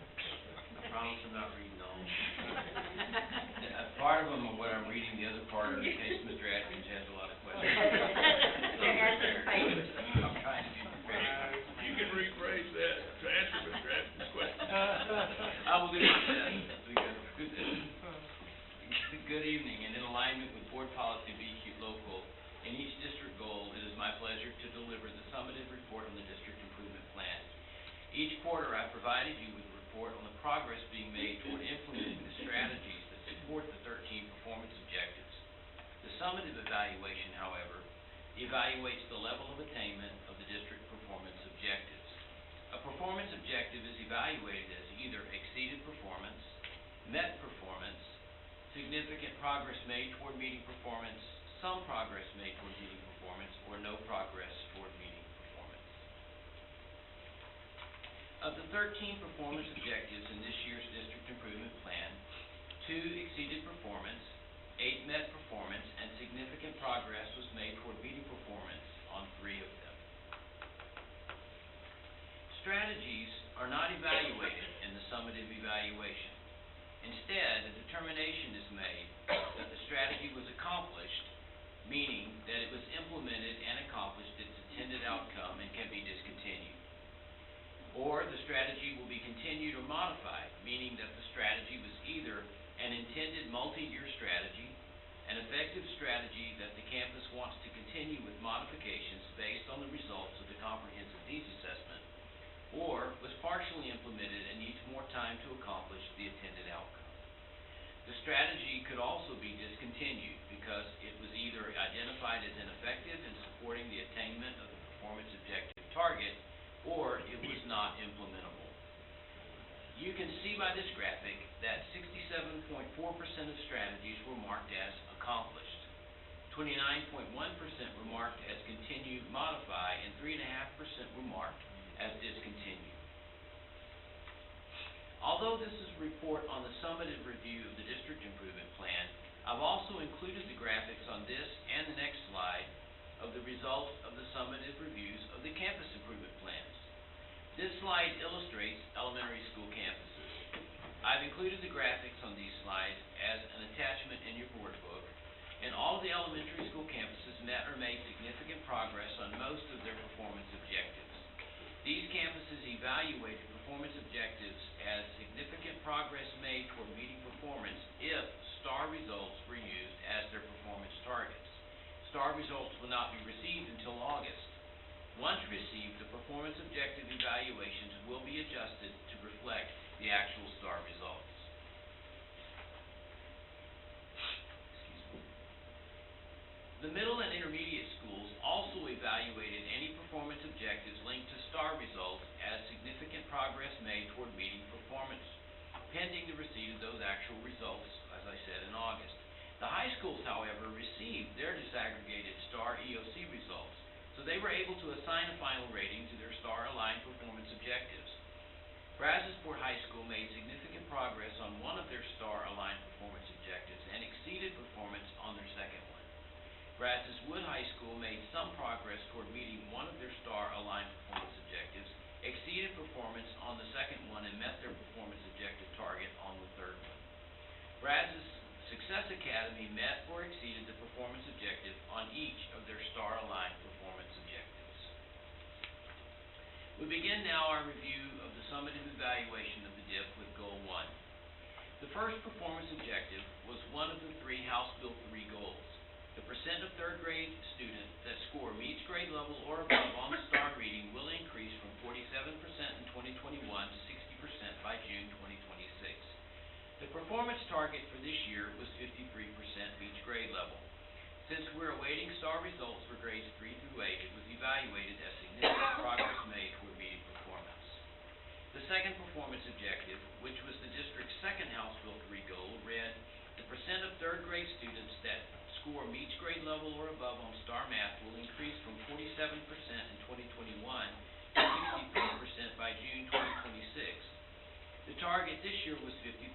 I promise I'm not reading all. Part of them are what I'm reading, the other part are in case Mr. Atkins has a lot of questions. I'm trying to be prepared. You can rephrase that to answer Mr. Atkins' question. I will do my best. Good evening, and in alignment with board policy order, I provided you with a report on the progress being made toward implementing the strategies that support the 13 performance objectives. The summative evaluation, however, evaluates the level of attainment of the district performance objectives. A performance objective is evaluated as either exceeded performance, met performance, significant progress made toward meeting performance, some progress made toward meeting performance, or no progress toward meeting performance. Of the 13 performance objectives in this year's district improvement plan, 2 exceeded performance, 8 met performance, and significant progress was made toward meeting performance on 3 of them. Strategies are not evaluated in the summative evaluation. Instead, a determination is made that the strategy was accomplished, meaning that it was implemented and accomplished its intended outcome and can be discontinued. Or the strategy will be continued or modified, meaning that the strategy was either an intended multi-year strategy, an effective strategy that the campus wants to continue with modifications based on the results of the comprehensive needs assessment, or was partially implemented and needs more time to accomplish the intended outcome. The strategy could also be discontinued because it was either identified as ineffective in supporting the attainment of the performance objective target, or it was not implementable. You can see by this graphic that 67.4% of strategies were marked as accomplished, 29.1% were marked as continue, modify, and 3.5% were marked as discontinued. Although this is a report on the summative review of the district improvement plan, I've also included the graphics on this and the next slide of the results of the summative reviews of the campus improvement plans. This slide illustrates elementary school campuses. I've included the graphics on these slides as an attachment in your board book, and all of the elementary school campuses met or made significant progress on most of their performance objectives. These campuses evaluated performance objectives as significant progress made toward meeting performance if STAR results were used as their performance targets. STAR results will not be received until August. Once received, the performance objective evaluations will be adjusted to reflect the actual STAR results. The middle and intermediate schools also evaluated any performance objectives linked to STAR results as significant progress made toward meeting performance, pending the receipt of those actual results, as I said, in August. The high schools, however, received their disaggregated STAR EOC results, so they were able to assign a final rating to their STAR-aligned performance objectives. Brazosport High School made significant progress on one of their STAR-aligned performance objectives and exceeded performance on their second one. Brazos Wood High School made some progress toward meeting one of their STAR-aligned performance objectives, exceeded performance on the second one, and met their performance objective target on the third one. Brazos Success Academy met or exceeded the performance objective on each of their STAR-aligned performance objectives. We begin now our review of the summative evaluation of the DIP with Goal 1. The first performance objective was one of the 3 House Bill 3 goals. The percent of third grade students that score meets grade level or above on STAR reading will increase from 47% in 2021 to 60% by June 2026. The performance target for this year was 53% meets grade level. Since we're awaiting STAR results for grades 3 through 8, it was evaluated as significant progress made toward meeting performance. The second performance objective, which was the district's second House Bill 3 goal, read, the percent of third grade students that score meets grade level or above on STAR Math will increase from 47% in 2021 to 63% by June 2026. The target this year was 53%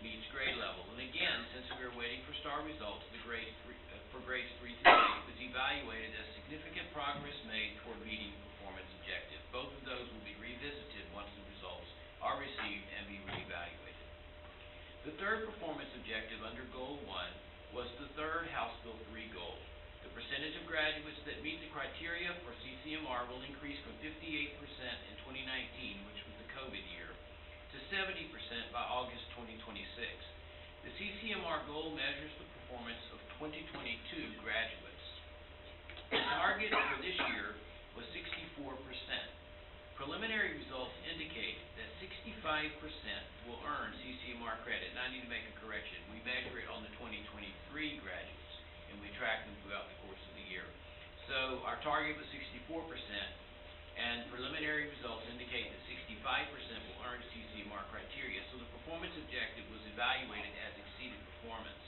meets grade level, and again, since we are waiting for STAR results, for grades 3 through 8 was evaluated as significant progress made toward meeting performance objective. Both of those will be revisited once the results are received and be reevaluated. The third performance objective under Goal 1 was the third House Bill 3 goal. The percentage of graduates that meet the criteria for CCMR will increase from 58% in 2019, which was the COVID year, to 70% by August 2026. The CCMR goal measures the performance of 2022 graduates. The target for this year was 64%. Preliminary results indicate that 65% will earn CCMR credit, and I need to make a correction. We measure it on the 2023 graduates, and we track them throughout the course of the year. So our target was 64%, and preliminary results indicate that 65% will earn CCMR criteria, so the performance objective was evaluated as exceeded performance.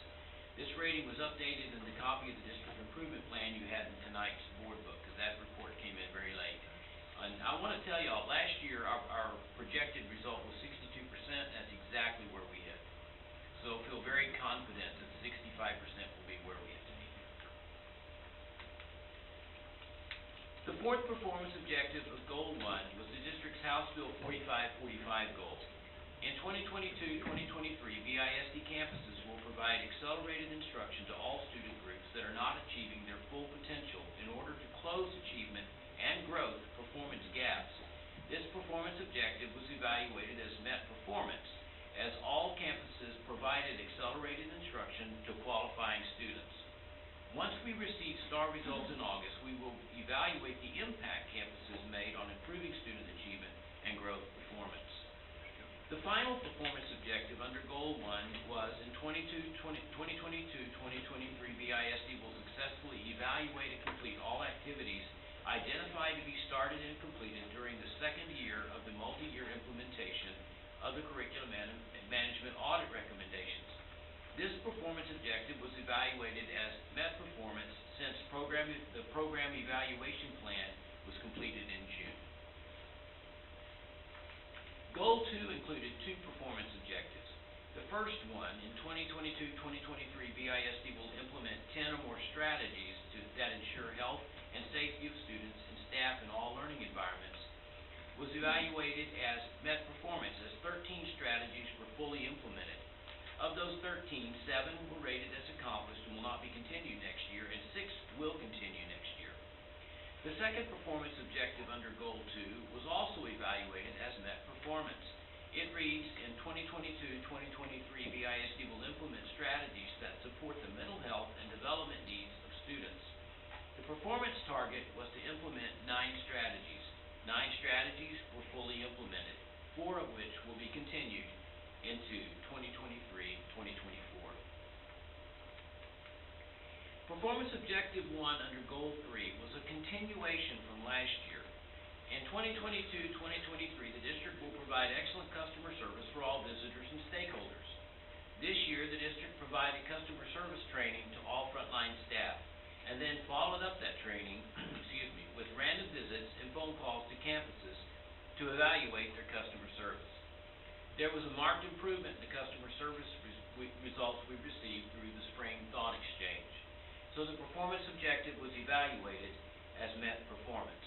This rating was updated in the copy of the district improvement plan you had in tonight's board book, because that report came in very late. And I want to tell y'all, last year, our projected result was 62%. That's exactly where we hit. So feel very confident that 65% will be where we hit. The fourth performance objective of Goal 1 was the district's House Bill 4545 goal. In 2022-2023, BISD campuses will provide accelerated instruction to all student groups that are not achieving their full potential in order to close achievement and growth performance gaps. This performance objective was evaluated as met performance, as all campuses provided accelerated instruction to qualifying students. Once we receive STAR results in August, we will evaluate the impact campuses made on improving student achievement and growth performance. The final performance objective under Goal 1 was in 2022-2023, BISD will successfully evaluate and complete all activities identified to be started and completed during the second year of the multi-year implementation of the curriculum management audit recommendations. This performance objective was evaluated as met performance since the program evaluation plan was completed in June. Goal 2 included two performance objectives. The first one, in 2022-2023, BISD will implement 10 or more strategies that ensure health and safety of students and staff in all learning environments, was evaluated as met performance as 13 strategies were fully implemented. Of those 13, 7 were rated as accomplished and will not be continued next year, and 6 will continue next year. The second performance objective under Goal 2 was also evaluated as met performance. It reads, in 2022-2023, BISD will implement strategies that support the mental health and development needs of students. The performance target was to implement 9 strategies. 9 strategies were fully implemented, 4 of which will be continued into 2023-2024. Performance Objective 1 under Goal 3 was a continuation from last year. In 2022-2023, the district will provide excellent customer service for all visitors and stakeholders. This year, the district provided customer service training to all frontline staff, and then followed up that training with random visits and phone calls to campuses to evaluate their customer service. There was a marked improvement in the customer service results we received through the spring thought exchange. So the performance objective was evaluated as met performance.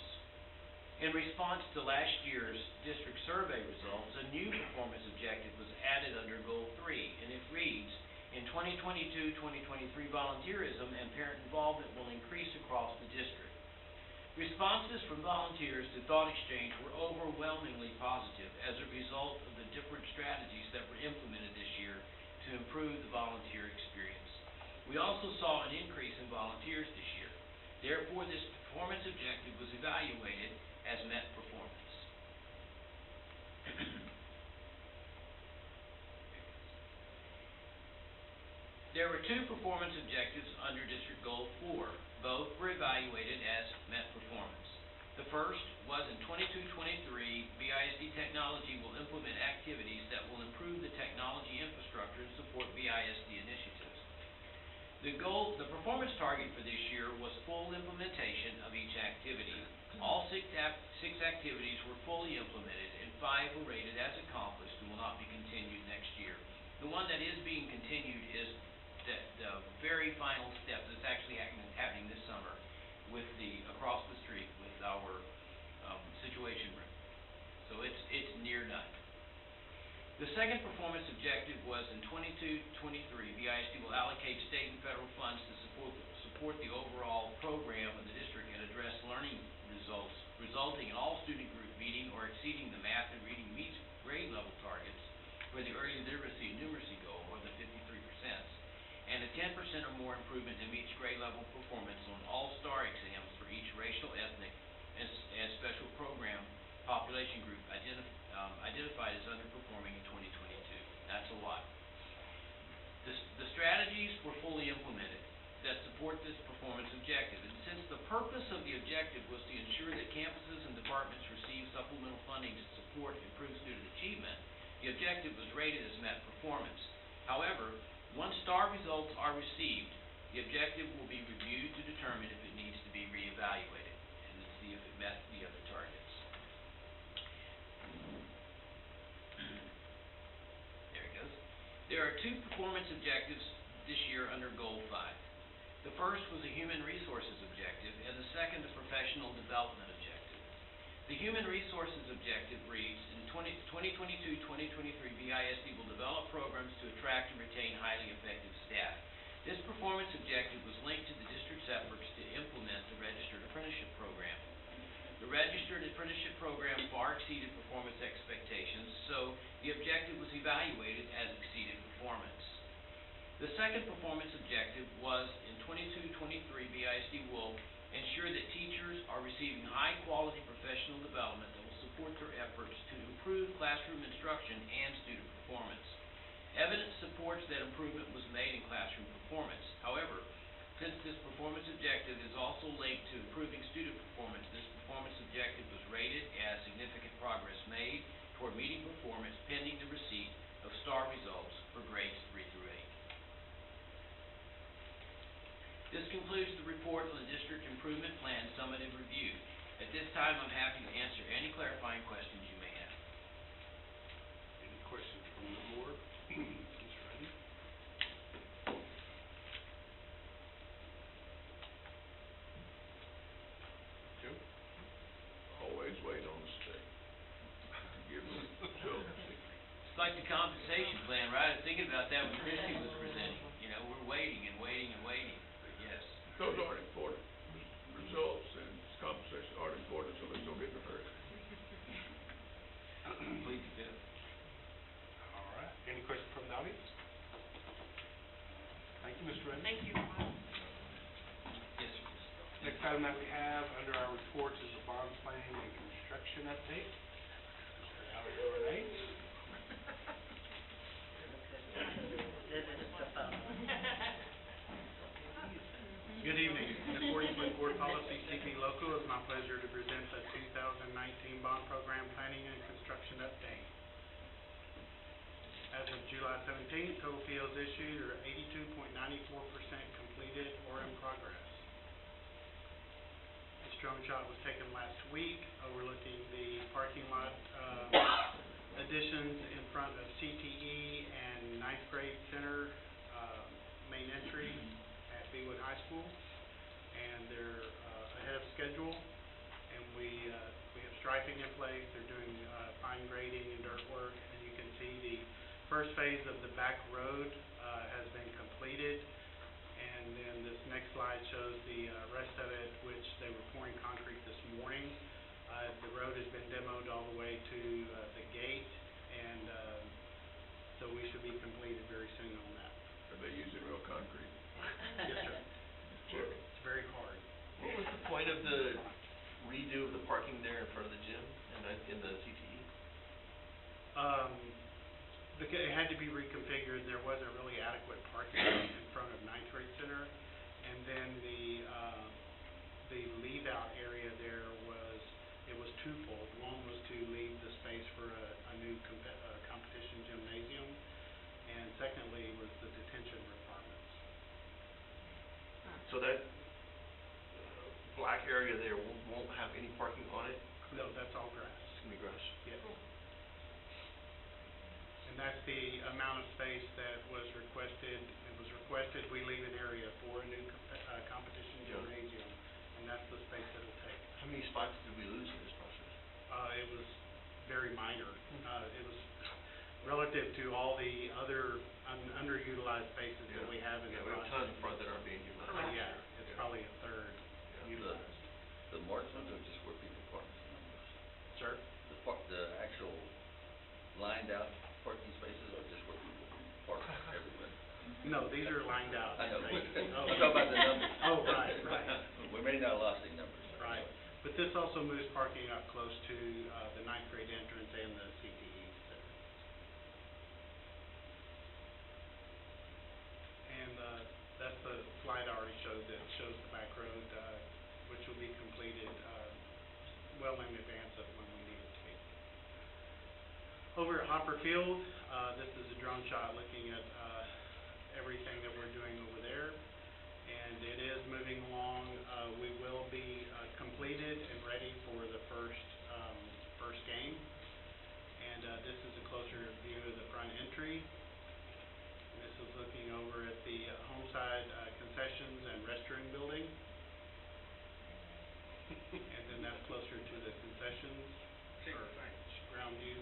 In response to last year's district survey results, a new performance objective was added under Goal 3, and it reads, in 2022-2023, volunteerism and parent involvement will increase across the district. Responses from volunteers to Thought Exchange were overwhelmingly positive as a result of the different strategies that were implemented this year to improve the volunteer experience. We also saw an increase in volunteers this year. Therefore, this performance objective was evaluated as met performance. There were 2 performance objectives under District Goal 4. Both were evaluated as met performance. The first was in 22-23, BISD Technology will implement activities that will improve the technology infrastructure and support BISD initiatives. The performance target for this year was full implementation of each activity. All 6 activities were fully implemented, and 5 were rated as accomplished and will not be continued next year. The one that is being continued is the very final step that's actually happening this summer with across the street with our situation room. So it's near done. The second performance objective was in 22-23, BISD will allocate state and federal funds to support the overall program of the district and address learning results, resulting in all student group meeting or exceeding the math and reading meets grade level targets for the early literacy and numeracy goal, or the 53%, and a 10% or more improvement in meets grade level performance on all STAR exams for each racial, ethnic, and special program population The objective was rated as met performance. However, once star results are received, the objective will be reviewed to determine if it needs to be reevaluated and to see if it met the other targets. There it goes. There are 2 performance objectives this year under Goal 5. The first was a human resources objective, and the second a professional development objective. The human resources objective reads, in 2022-2023, BISD will develop programs to attract and retain highly effective staff. This performance objective was linked to the district's efforts to implement the Registered Apprenticeship Program. The Registered Apprenticeship Program far exceeded performance expectations, so the objective was evaluated as exceeded performance. The second performance objective was in 22-23, BISD will ensure that teachers are receiving high-quality professional development that will support their efforts to improve classroom instruction and student performance. Evidence supports that improvement was made in classroom performance. However, since this performance objective is also linked to improving student performance, this performance objective was rated as significant progress made toward meeting performance pending the receipt of star results for grades 3 through 8. This concludes the report on the District Improvement Plan Summative Review. At this time, I'm happy to answer any clarifying questions you may have. Any questions from the board? Ms. Reddy? Jim? Always wait on the state. Give them, so. It's like the compensation plan, right? I was thinking about that when Christie was presenting. You know, we're waiting and waiting and waiting, but yes. Those aren't important. Results and compensation aren't important, so let's don't get in a hurry. Please do. All right. Any questions from the audience? Thank you, Mr. Reddy. Thank you. Yes, sir. Next item that we have under our reports is the bond planning and construction update. Mr. Howard Renee. Good evening. In accordance with Board Policy CP Local, it's my pleasure to present the 2019 Bond Program Planning and Construction Update. As of July 17th, total POs issued are 82.94% completed or in progress. This drone shot was taken last week overlooking the parking lot additions in front of CTE and 9th grade center main entry at Beewood High School, and they're ahead of schedule, and we have striping in place. They're doing fine grading and dirt work, and you can see the first phase of the back road has been completed, and then this next slide shows the rest of it, which they were pouring concrete this morning. The road has been demoed all the way to the gate, and so we should be completed very soon on that. Are they using real concrete? Yes, sir. Sure. It's very hard. What was the point of the redo of the parking there in front of the gym and in the CTE? Because it had to be reconfigured. There wasn't really adequate parking in front of 9th grade center, and then the leave out area there was twofold. One was to leave the space for a new competition gymnasium, and secondly was the detention requirements. So that black area there won't have any parking on it? No, that's all grass. It's gonna be grass? Yes. And that's the amount of space that was requested. It was requested we leave an area for a new competition gymnasium, and that's the space it'll take. How many spots did we lose in this process? It was very minor. It was relative to all the other underutilized spaces that we have in the Yeah, we have process. tons in front that aren't being utilized. Yeah, it's probably a third utilized. The marked ones are just where people park. Sir? The actual lined out parking spaces are just where people park everywhere. No, these are lined out. I know, but Oh. I'm talking about the numbers. Oh, right. We may not have lost any numbers. Right, but this also moves parking up close to the 9th grade entrance and the CTE center. And that's the slide I already showed that shows the back road, which will be completed well in advance of when we need it to be. Over at Hopper Field, this is a drone shot looking at everything that we're doing over there, and it is moving along. We will be completed and ready for the first game. And this is a closer view of the front entry. And this is looking over at the homeside concessions and restroom building. And then that's closer to the concessions or ground view.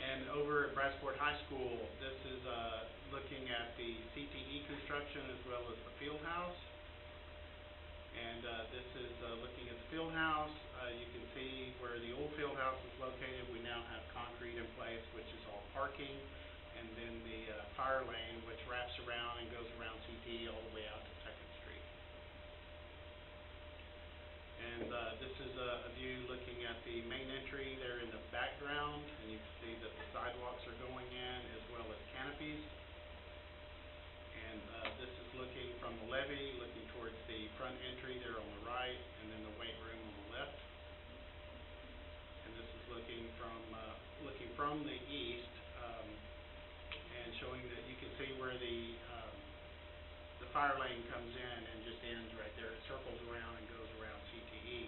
And over at Bradsport High School, this is looking at the CTE construction as well as the field house. And this is looking at the field house. You can see where the old field house is located. We now have concrete in place, which is all parking. And then the fire lane, which wraps around and goes around CTE all the way out to 2nd Street. And this is a view looking at the main entry there in the background. And you can see that the sidewalks are going in as well as canopies. And this is looking from the levee, looking towards the front entry there on the right, and then the weight room on the left. And this is looking from the east, and showing that you can see where the fire lane comes in and just ends right there. It circles around and goes around CTE.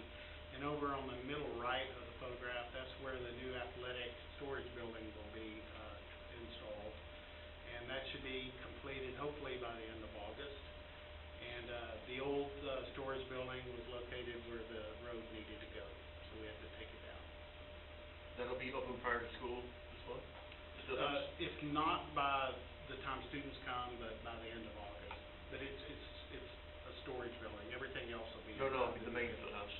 And over on the middle right of the photograph, that's where the new athletic storage building will be installed. And that should be completed hopefully by the end of August. And the old storage building was located where the road needed to go, so we had to take it down. That'll be open prior to school as well? It's not by the time students come, but by the end of August. But it's a storage building. Everything else will be. No, I mean the main field house.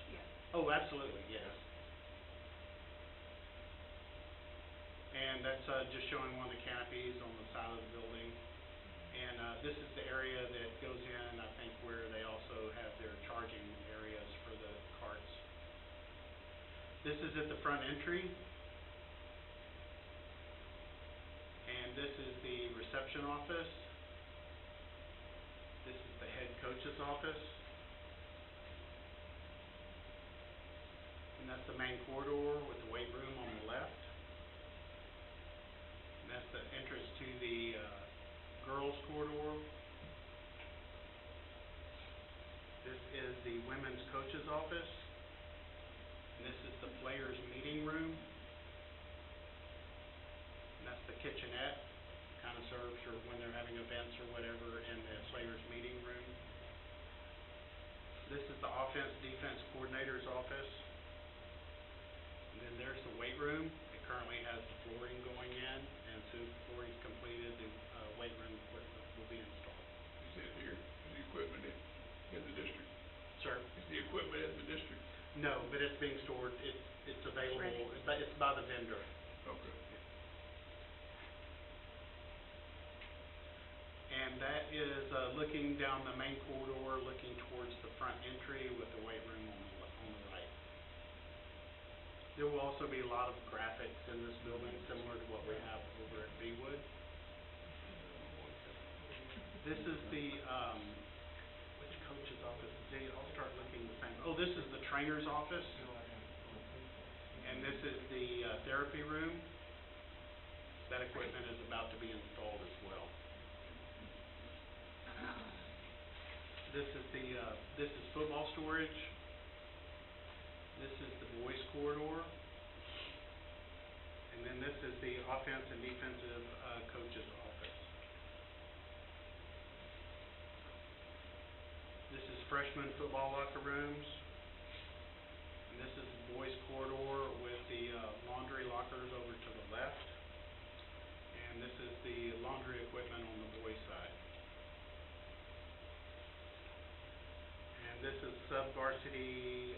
Oh, absolutely, yes. And that's just showing one of the canopies on the side of the building. And this is the area that goes in, I think, where they also have their charging areas for the carts. This is at the front entry. And this is the reception office. This is the head coach's office. And that's the main corridor with the weight room on the left. And that's the entrance to the girls' corridor. This is the women's coach's office. And this is the players' meeting room. And that's the kitchenette. Kind of serves for when they're having events or whatever in the players' meeting room. This is the offense-defense coordinator's office. And then there's the weight room. It currently has the flooring going in, and soon as the flooring's completed, the weight room equipment will be installed. Is it here, is the equipment in the district? Sir? Is the equipment in the district? No, but it's being stored, it's available, but it's by the vendor. Okay. And that is looking down the main corridor, looking towards the front entry with the weight room on the right. There will also be a lot of graphics in this building, similar to what we have over at Beewood. This is the, which coach's office? They all start looking the same. Oh, this is the trainer's office. And this is the therapy room. That equipment is about to be installed as well. This is football storage. This is the boys' corridor. And then this is the offense and defensive coach's office. This is freshman football locker rooms. And this is the boys' corridor with the laundry lockers over to the left. And this is the laundry equipment on the boys' side. And this is sub-varsity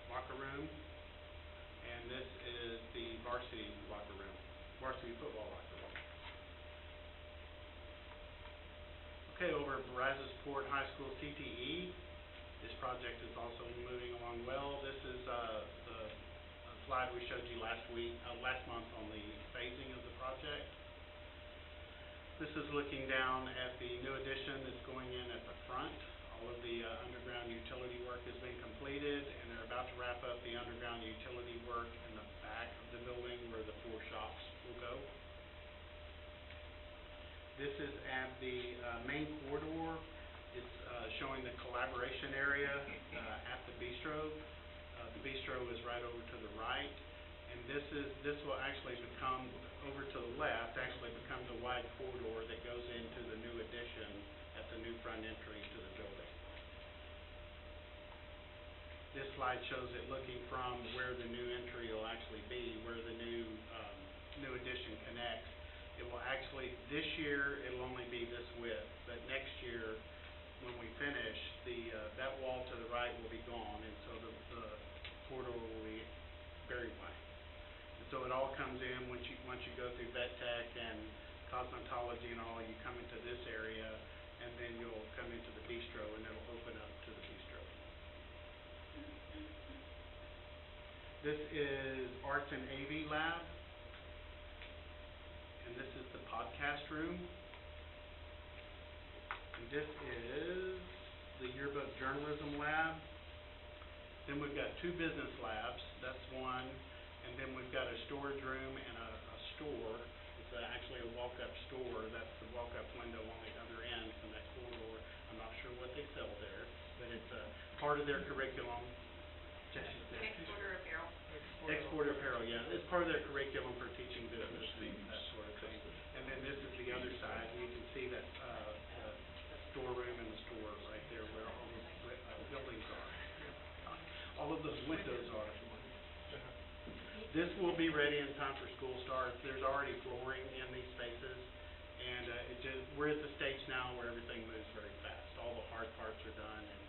locker room, and this is the varsity locker room, varsity football locker room. Okay, over at Brazos-Port High School CTE, this project is also moving along well. This is the slide we showed you last month on the phasing of the project. This is looking down at the new addition that's going in at the front. All of the underground utility work has been completed, and they're about to wrap up the underground utility This is at the main corridor. It's showing the collaboration area at the bistro. The bistro is right over to the right. And this will actually become, over to the left, actually becomes a wide corridor that goes into the new addition at the new front entry to the building. This slide shows it looking from where the new entry will actually be, where the new addition connects. It will actually, this year, it'll only be this width, but next year, when we finish, that wall to the right will be gone, and so the corridor will be very wide. And so it all comes in, once you go through vet tech and cosmetology and all, you come into this area, and then you'll come into the bistro, and it'll open up to the bistro. This is Arts and AV Lab, and this is the podcast room. And this is the yearbook journalism lab. Then we've got 2 business labs, that's one, and then we've got a storage room and a store. It's actually a walk-up store. That's the walk-up window on the other end from that corridor. I'm not sure what they sell there, but it's part of their curriculum. Exporter apparel. Exporter apparel, yeah. It's part of their curriculum for teaching business and that sort of thing. And then this is the other side. You can see that storeroom and the store right there where all the buildings are. All of those windows are. This will be ready in time for school start. There's already flooring in these spaces, and we're at the stage now where everything moves very fast. All the hard parts are done, and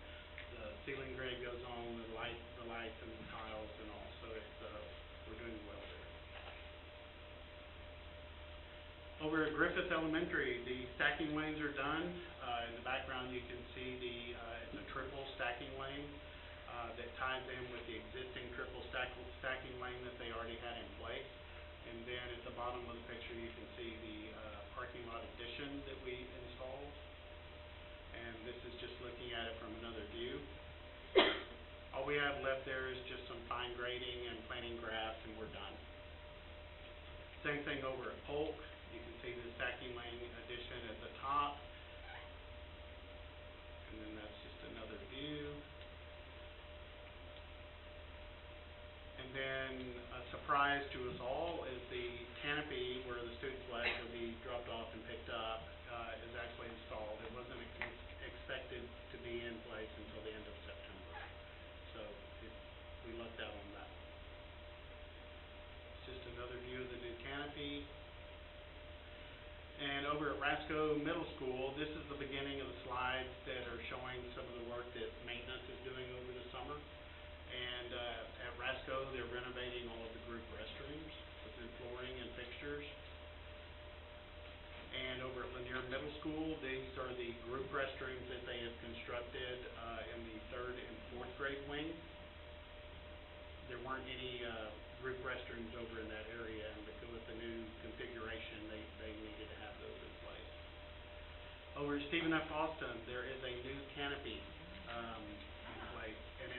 the ceiling grid goes on, the lights and the tiles and all. So we're doing well there. Over at Griffith Elementary, the stacking lanes are done. In the background, you can see it's a triple stacking lane that ties in with the existing triple stacking lane that they already had in place. And then at the bottom of the picture, you can see the parking lot addition that we installed. And this is just looking at it from another view. All we have left there is just some fine grading and planting grass, and we're done. Same thing over at Polk. You can see the stacking lane addition at the top. And then that's just another view. And then a surprise to us all is the canopy where the student flags will be dropped off and picked up is actually installed. It wasn't expected to be in place until the end of September. So we lucked out on that. It's just another view of the new canopy. And over at Rasco Middle School, this is the beginning of the slides that are showing some of the work that maintenance is doing over the summer. And at Rasco, they're renovating all of the group restrooms with new flooring and fixtures. And over at Lanier Middle School, these are the group restrooms that they have constructed in the 3rd and 4th grade wing. There weren't any group restrooms over in that area, and because with the new configuration, they needed to have those in place. Over at Stephen F. Austin, there is a new canopy in place, and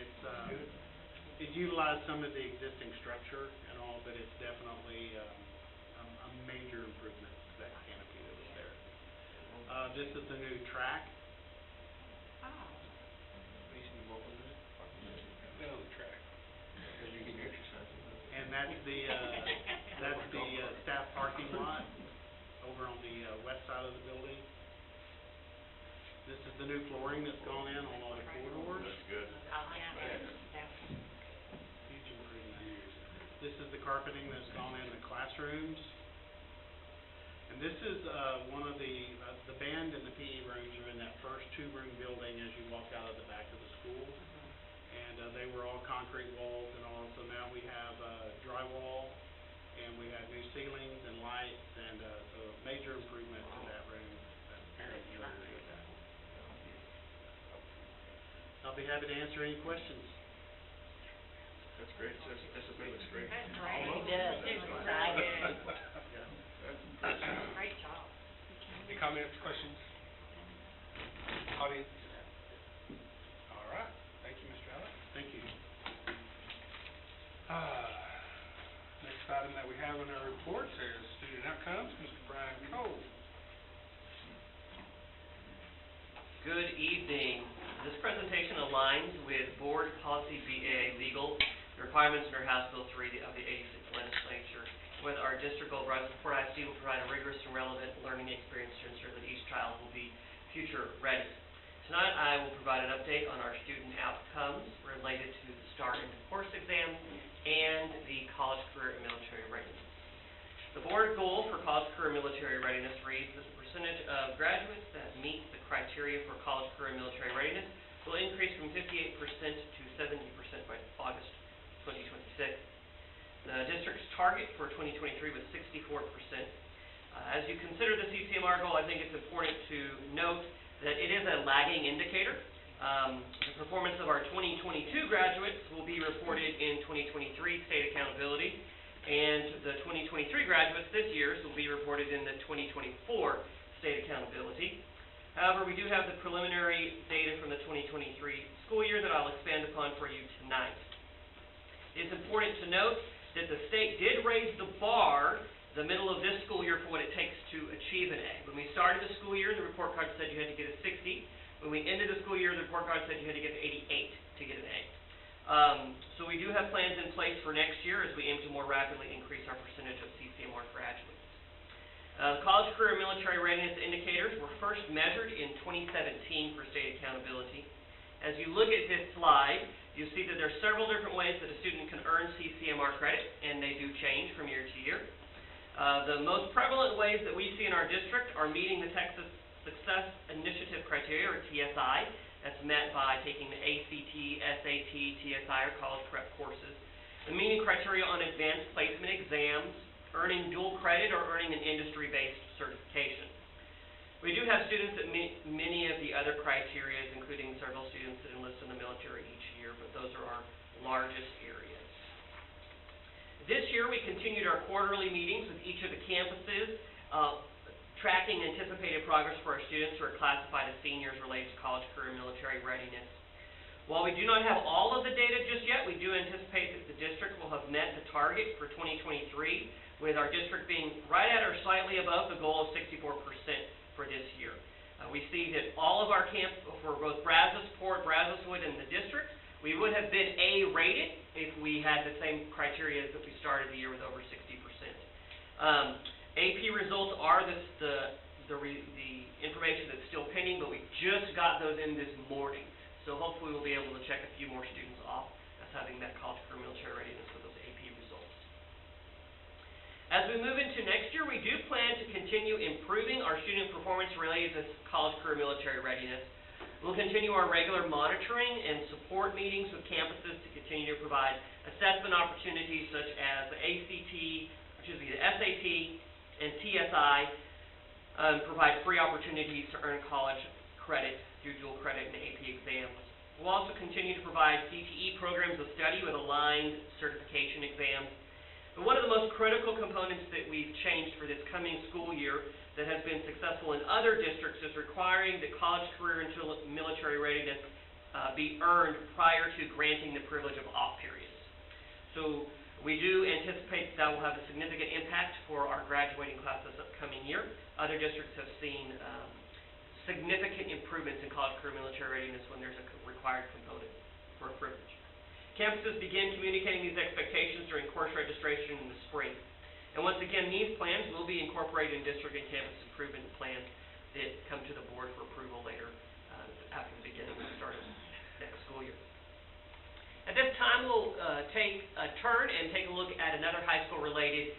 it utilized some of the existing structure and all, but it's definitely a major improvement to that canopy that was there. This is the new track. And that's the staff parking lot over on the west side of the building. This is the new flooring that's gone in on all the corridors. That's good. Huge improvement. This is the carpeting that's gone in the classrooms. And this is one of the band and the PE rooms are in that first 2-room building as you walk out of the back of the school. And they were all concrete walls and all, so now we have drywall, and we have new ceilings and lights, and so major improvement to that room. Parents are really good at that. I'll be happy to answer any questions. That's great. SFA looks great. That's great. It does. It's exciting. Great job. Any comments, questions? Audience? All right. Thank you, Mr. Allen. Thank you. Next item that we have in our reports is student outcomes. Mr. Brian Cole. Good evening. This presentation aligns with Board Policy BA Legal, the requirements under House Bill 3 of the 86th Legislature. With our district goal, Brazosport ISD will provide a rigorous and relevant learning experience to ensure that each child will be future ready. Tonight I will provide an update on our student outcomes related to the STAR end-of-course exam and the college, career, and military readiness. The board goal for college, career, and military readiness reads that the percentage of graduates that meet the criteria for college, career, and military readiness will increase from 58% to 70% by August 2026. The district's target for 2023 was 64%. As you consider the CCMR goal, I think it's important to note that it is a lagging indicator. The performance of our 2022 graduates will be reported in 2023 state accountability, and the 2023 graduates this year will be reported in the 2024 state accountability. However, we do have the preliminary data from the 2023 school year that I'll expand upon for you tonight. It's important to note that the state did raise the bar the middle of this school year for what it takes to achieve an A. When we started the school year, the report card said you had to get a 60. When we ended the school year, the report card said you had to get an 88 to get an A. So we do have plans in place for next year as we aim to more rapidly increase our percentage of CCMR graduates. The college, career, and military readiness indicators were first measured in 2017 for state accountability. As you look at this slide, you'll see that there are several different ways that a student can earn CCMR credit, and they do change from year to year. The most prevalent ways that we see in our district are meeting the Texas Success Initiative criteria, or TSI. That's met by taking the ACT, SAT, TSI, or college prep courses. The meeting criteria on advanced placement exams, earning dual credit, or earning an industry-based certification. We do have students that meet many of the other criteria, including several students that enlist in the military each year, but those are our largest areas. This year, we continued our quarterly meetings with each of the campuses, tracking anticipated progress for our students who are classified as seniors related to college, career, and military readiness. While we do not have all of the data just yet, we do anticipate that the district will have met the target for 2023, with our district being right at or slightly above the goal of 64% for this year. We see that all of our for both Brazosport, Brazoswood, and the district, we would have been A-rated if we had the same criteria that we started the year with over 60%. AP results are the information that's still pending, but we just got those in this morning. So hopefully we'll be able to check a few more students off as having met college, career, military readiness with those AP results. As we move into next year, we do plan to continue improving our student performance related to college, career, military readiness. We'll continue our regular monitoring and support meetings with campuses to continue to provide assessment opportunities such as the the SAT and TSI, provide free opportunities to earn college credit through dual credit and AP exams. We'll also continue to provide CTE programs of study with aligned certification exams. But one of the most critical components that we've changed for this coming school year that has been successful in other districts is requiring that college, career, and military readiness be earned prior to granting the privilege of off periods. So we do anticipate that will have a significant impact for our graduating class this upcoming year. Other districts have seen significant improvements in college, career, military readiness when there's a required component for a privilege. Campuses begin communicating these expectations during course registration in the spring. And once again, these plans will be incorporated in district and campus improvement plans that come to the board for approval later after the beginning of the start of next school year. At this time, we'll take a turn and take a look at another high school related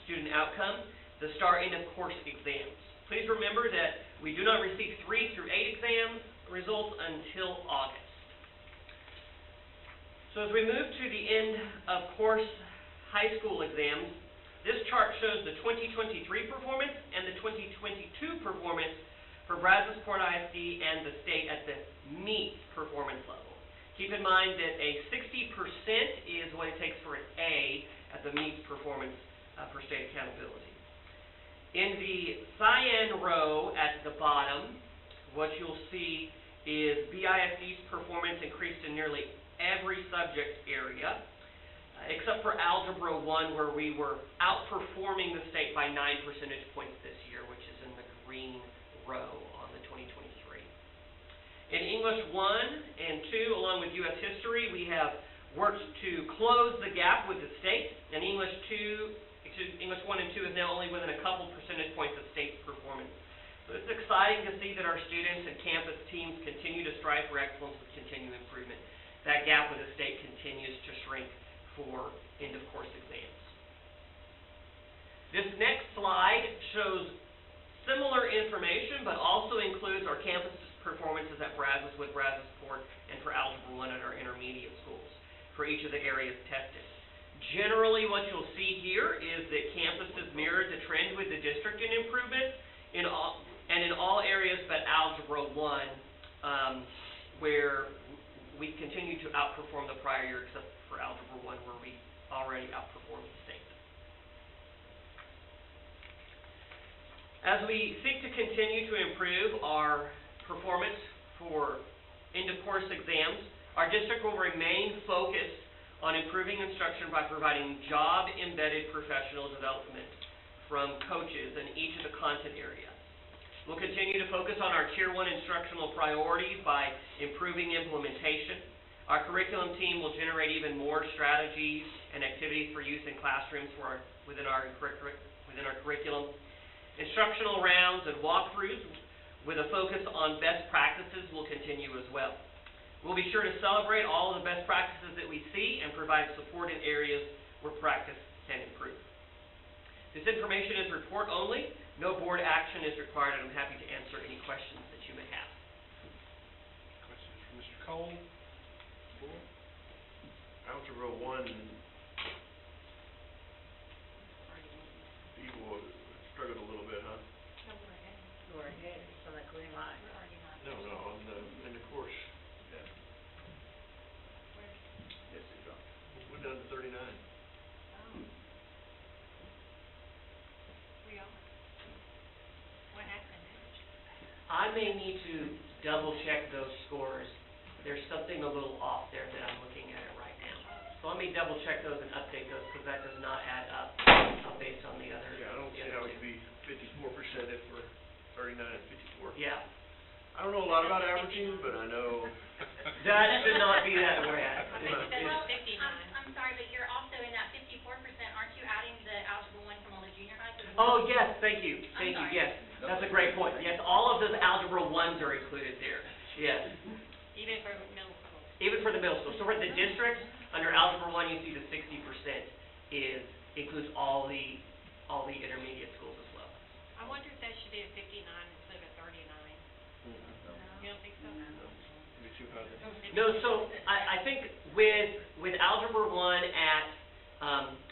student outcome, the STAR end-of-course exams. Please remember that we do not receive 3 through 8 exam results until August. So as we move to the end-of-course high school exams, this chart shows the 2023 performance and the 2022 performance for Brazosport ISD and the state at the meet performance level. Keep in mind that a 60% is what it takes for an A at the meet performance for state accountability. In the cyan row at the bottom, what you'll see is BISD's performance increased in nearly every subject area, except for Algebra 1, where we were outperforming the state by 9 percentage points this year, which is in the green row on the 2023 In English 1 and 2, along with U.S. history, we have worked to close the gap with the state, and English 1 and 2 is now only within a couple percentage points of state performance. So it's exciting to see that our students and campus teams continue to strive for excellence with continued improvement. That gap with the state continues to shrink for end-of-course exams. This next slide shows similar information, but also includes our campus performances at Brazoswood, Brazosport, and for Algebra 1 at our intermediate schools for each of the areas tested. Generally, what you'll see here is that campuses mirrored the trend with the district in improvement in all areas but Algebra 1, where we continue to outperform the prior year, except for Algebra 1, where we already outperformed the state. As we seek to continue to improve our performance for end-of-course exams, our district will remain focused on improving instruction by providing job-embedded professional development from coaches in each of the content areas. We'll continue to focus on our Tier 1 instructional priorities by improving implementation. Our curriculum team will generate even more strategies and activities for use in classrooms within our curriculum. Instructional rounds and walkthroughs with a focus on best practices will continue as well. We'll be sure to celebrate all of the best practices that we see and provide support in areas where practice can improve. This information is report only. No board action is required, and I'm happy to answer any questions that you may have. Questions from Mr. Cole? Board? Algebra 1, people struggled a little bit, huh? We're ahead, it's on the green line. No, in the course. Yeah. Yes, it dropped. We're down to 39. We are. What happened? I may need to double check those scores. There's something a little off there that I'm looking at it right now. So let me double check those and update those, because that does not add up based on the other. Yeah, I don't see how it could be 54% if we're 39 and 54. Yeah. I don't know a lot about averaging, but I know. That should not be that way. I'm sorry, but you're also in that 54%, aren't you adding the Algebra 1 from all the junior highs as Oh, well? yes, thank you, yes. That's a great point. Yes, all of those Algebra 1s are included there, yes. Even for middle school? Even for the middle school. So for the districts, under Algebra 1, you see the 60% includes all the intermediate schools as well. I wonder if that should be a 59 instead of a 39. You don't think so? Maybe too high there. No, so I think with Algebra 1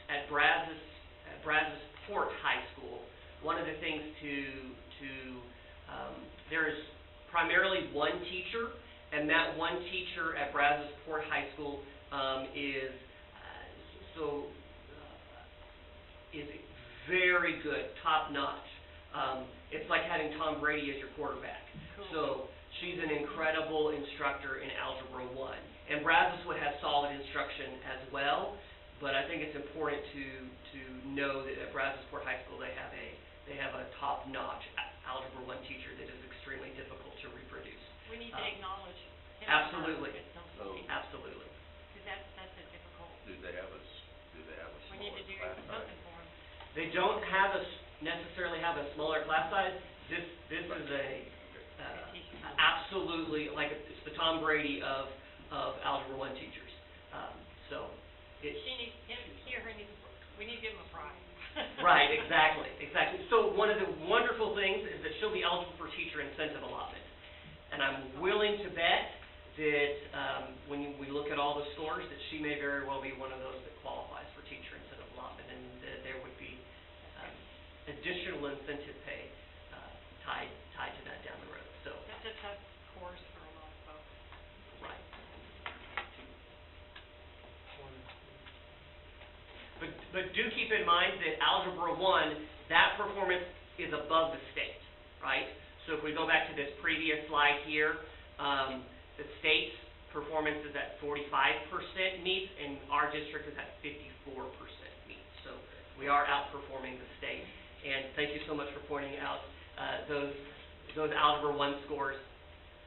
at Brazosport High School, one of the things there is primarily one teacher, and that one teacher at Brazosport High School is very good, top notch. It's like having Tom Brady as your quarterback. Cool. So she's an incredible instructor in Algebra 1. And Brazoswood has solid instruction as well, but I think it's important to know that at Brazosport High School they have a top-notch Algebra 1 teacher that is extremely difficult to reproduce. We need to acknowledge him. Absolutely. So, Absolutely. Because that's a difficult, do they have a we need smaller to do class size? something for him. They don't necessarily have a smaller class size. This is absolutely, like, it's the Tom Brady of Algebra 1 teachers. We need to give him a prize. Right, exactly. So one of the wonderful things is that she'll be eligible for teacher incentive allotment. And I'm willing to bet that when we look at all the scores, that she may very well be one of those that qualifies for teacher incentive allotment, and that there would be additional incentive pay tied to that down the road. So That's a tough course for a lot of folks. right. But do keep in mind that Algebra 1, that performance is above the state, right? So if we go back to this previous slide here, the state's performance is at 45% meets, and our district is at 54% meets. So we are outperforming the state. And thank you so much for pointing out those Algebra 1 scores.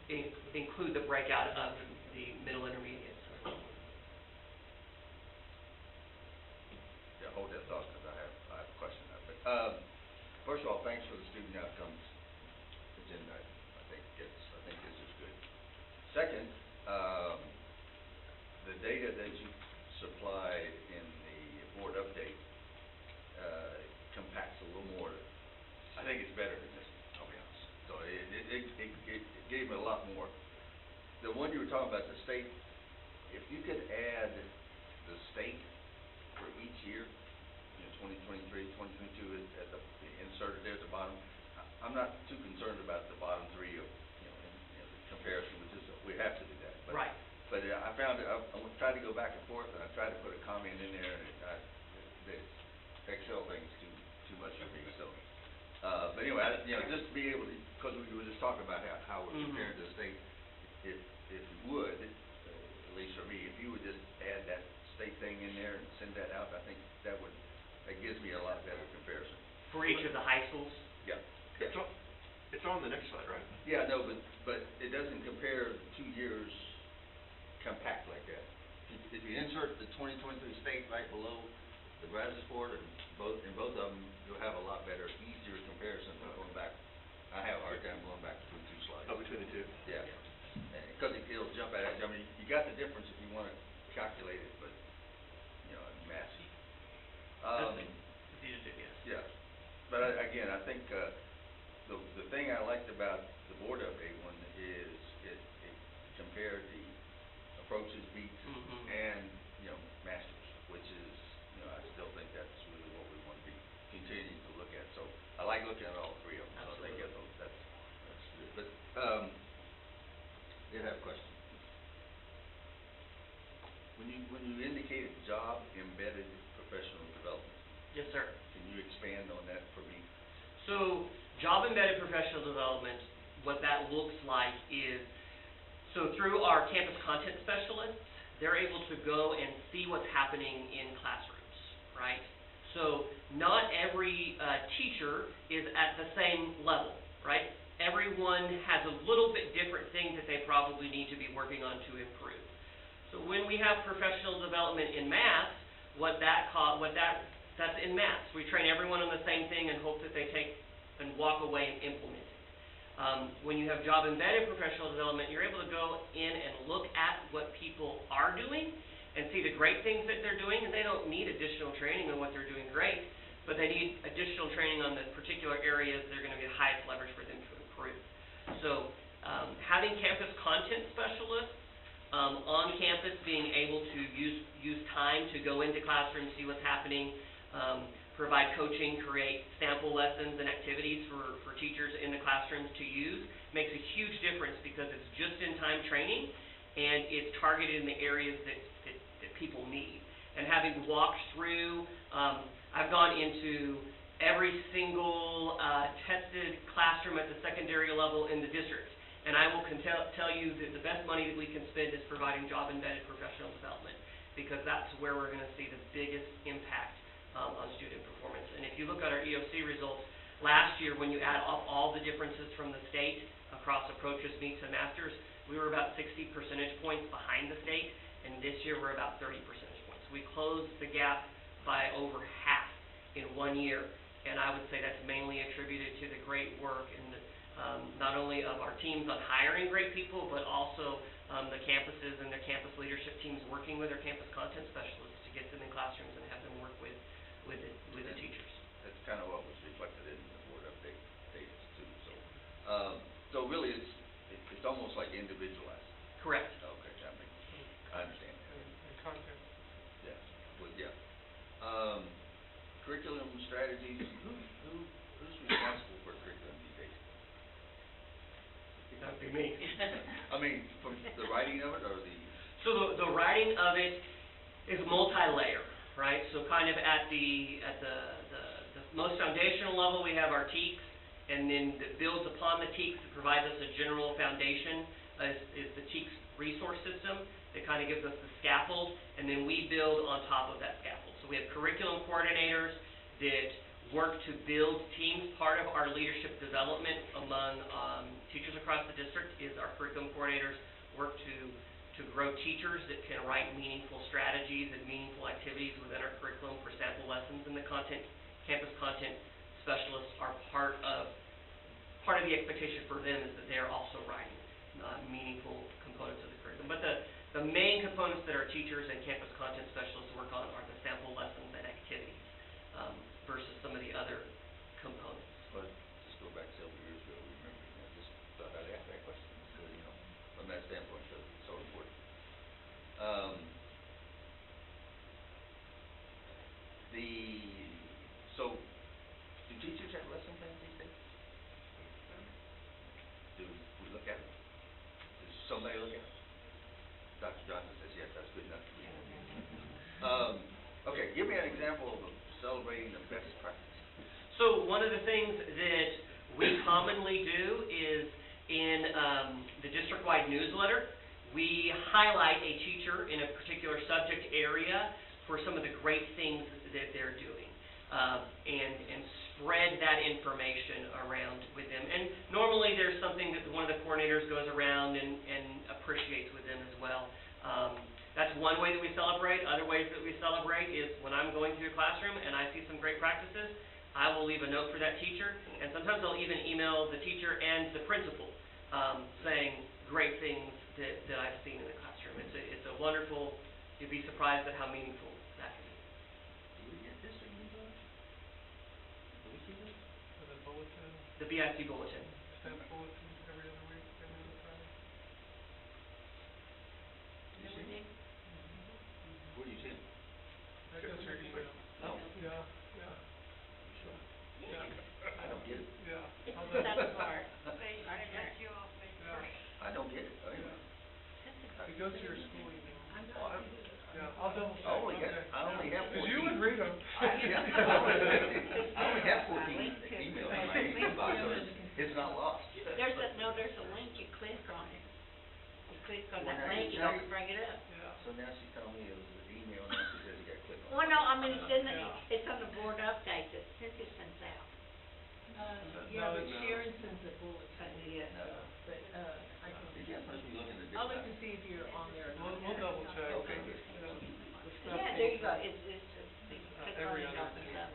include the breakout of the middle intermediates as well. Yeah, hold that thought, because I have a question on it. But, first of all, thanks for the student outcomes agenda. I think this is good. Second, the data that you supply in the board update, compacts a little more. I think it's better than this, I'll be honest. So it gave me a lot more. The one you were talking about, the state, if you could add the state for each year, 2023, 2022 at the inserted there at the bottom. I'm not too concerned about the bottom three of, in comparison, which is, we have to do that. But, Right. But I found it, I tried to go back and forth, and I tried to put a comment in there, and the Excel thing's too much for me, so. But anyway, just to be able to, because we were just talking about how we're comparing to the state, if you would, at least for me, if you would just add that state thing in there and send that out, I think that gives me a lot better comparison. For each of the high schools? Yeah. It's on the next slide, right? Yeah, no, but it doesn't compare 2 years compact like that. If you insert the 2023 state right below the Brazos board, and in both of them, you'll have a lot better, easier comparison than going back. I have a hard time going back between two slides. Oh, between the two? Yeah. Because it'll jump out at you. I mean, you got the difference if you want to calculate it, but, massive. It's easy to do, yes. Yeah, but again, I think, the thing I liked about the board update one is it compared the approaches, beats, and, masters, which is, I still think that's really what we want to be continuing to look at. So I like looking at all three of them. Absolutely. I think that's good. But, did have a question. When you indicated job embedded professional development, Yes, sir. can you expand on that for me? So, job embedded professional development, what that looks like is, so through our campus content specialists, they're able to go and see what's happening in classrooms, right? So, not every teacher is at the same level, right? Everyone has a little bit different things that they probably need to be working on to improve. So when we have professional development in math, that's in math. We train everyone on the same thing and hope that they take and walk away and implement it. When you have job embedded professional development, you're able to go in and look at what people are doing and see the great things that they're doing, and they don't need additional training on what they're doing great, but they need additional training on the particular areas that are going to be the highest leverage for them to improve. So having campus content specialists on campus, being able to use time to go into classrooms, see what's happening, provide coaching, create sample lessons and activities for teachers in the classrooms to use, makes a huge difference because it's just-in-time training and it's targeted in the areas that people need. And having walked through, I've gone into every single tested classroom at the secondary level in the district. And I will tell you that the best money that we can spend is providing job-embedded professional development, because that's where we're going to see the biggest impact on student performance. And if you look at our EOC results, last year when you add up all the differences from the state across approaches, meets, and masters, we were about 60 percentage points behind the state, and this year we're about 30 percentage points. We closed the gap by over half in 1 year, and I would say that's mainly attributed to the great work and not only of our teams on hiring great people, but also the campuses and their campus leadership teams working with their campus content specialists to get them in classrooms and have them work with the teachers. That's kind of what was reflected in the board update data too. So really, it's almost like individualized. Correct. Okay, I understand. And content. Yes. Well, yeah. Curriculum strategies. Who's responsible for curriculum these days? That would be me. I mean, from the writing of it, or the... So the writing of it is multi-layer, right? So kind of at the most foundational level, we have our TEKS, and then that builds upon the TEKS that provides us a general foundation is the TEKS resource system that kind of gives us the scaffold, and then we build on top of that scaffold. So we have curriculum coordinators that work to build teams. Part of our leadership development among teachers across the district is our curriculum coordinators work to grow teachers that can write meaningful strategies and meaningful activities within our curriculum for sample lessons. And the campus content specialists are part of the expectation for them is that they're also writing meaningful components of the curriculum. But the main components that our teachers and campus content specialists work on are the sample lessons and activities versus some of the other components. But just go back several years ago, remember, I just thought I'd ask that question, because, from that standpoint, so it's so important. So, do teachers have lesson plans these days? Do we look at it? Does somebody look at it? Dr. Johnson says, yes, that's good enough for me. Okay, give me an example of celebrating the best practice. So one of the things that we commonly do is in the district-wide newsletter, we highlight a teacher in a particular subject area for some of the great things that they're doing, and spread that information around with them. And normally there's something that one of the coordinators goes around and appreciates with them as well. That's one way that we celebrate. Other ways that we celebrate is when I'm going through a classroom and I see some great practices, I will leave a note for that teacher, and sometimes I'll even email the teacher and the principal saying great things that I've seen in the classroom. It's a wonderful, you'd be surprised at how meaningful that can be. Do we get this in the Do we see this? The bulletin, The BISD bulletin. staff bulletin, every other week, every other Friday. You see it? Where do you see it? That goes to your email. Oh. Yeah, yeah, Sure. yeah. I don't get it. Yeah. It's I'll the bet- best part. Yeah. I don't get it, anyway. It goes to your school email. Oh, Yeah, I'll double check. I only have 14. Because you would read them. Yeah, I only have 14 emails in my inbox, so it's not lost. There's a link you click on it. You click on Well, that now link, you- it'll bring it up. Yeah. So now she's telling me it was an email, now she says you got to click on it. Well, no, I mean, Yeah. it's on the board update that Cynthia sends out. Yeah, but Sharon sends a bulletin, Yeah. but, I can, Yeah, must be looking at this. I'll look to see if you're on there. We'll double check. Okay, good. Yeah. The staff Yeah, there you go, bulletin, it's just, you click on every it, it other opens week, up.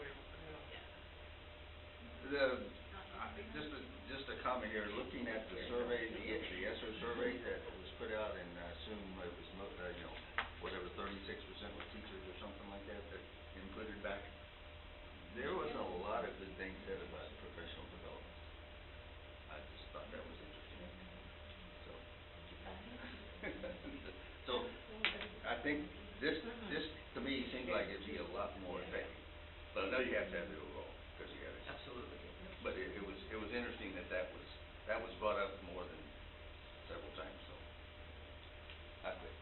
Just a comment here, looking at the survey, the ESSER survey that was put out, and I assume it was, whatever, 36% was teachers or something like that inputted back. There was a lot of good things said about professional development. I just thought that was interesting. So I think this to me seems like it'd be a lot more effective. But I know you have to have the overall, because you got to. Absolutely. But it was interesting that was brought up more than several times, so I quit.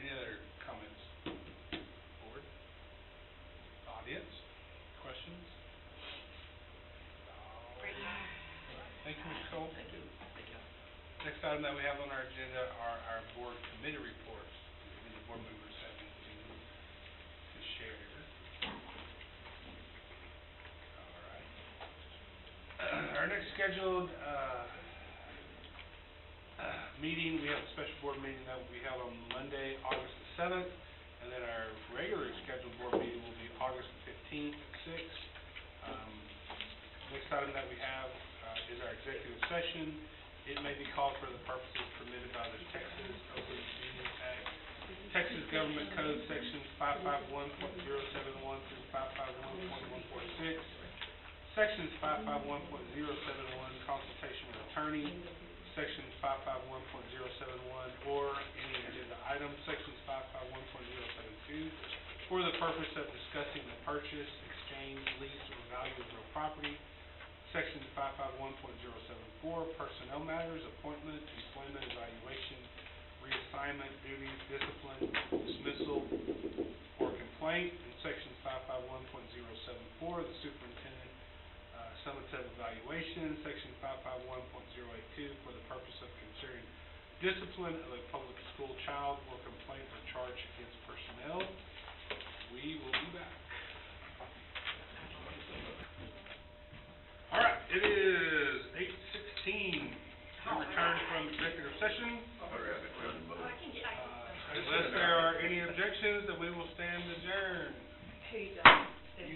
Any other comments? Board? Audience? Questions? Great. Thank you, Ms. Cole. Thank you. Next item that we have on our agenda are our board committee reports. Do any board members have anything to share? All right. Our next scheduled meeting, we have a special board meeting that will be held on Monday, August the 7th, and then our regularly scheduled board meeting will be August the 15th at 6. Next item that we have is our executive session. It may be called for the purposes permitted by the Texas Open Meetings Act, Texas Government Code Sections 551.071 through 551.146, Sections 551.071, consultation with attorney, Section 551.071, or any agenda item, Sections 551.072, for the purpose of discussing the purchase, exchange, lease, or value of real property, Section 551.074, personnel matters, appointment, employment, evaluation, reassignment, duties, discipline, dismissal, or complaint, and Section 551.074, the superintendent summative evaluation, Section 551.082, for the purpose of considering discipline of a public school child or complaint or charge against personnel. We will be back. that we will stand adjourned.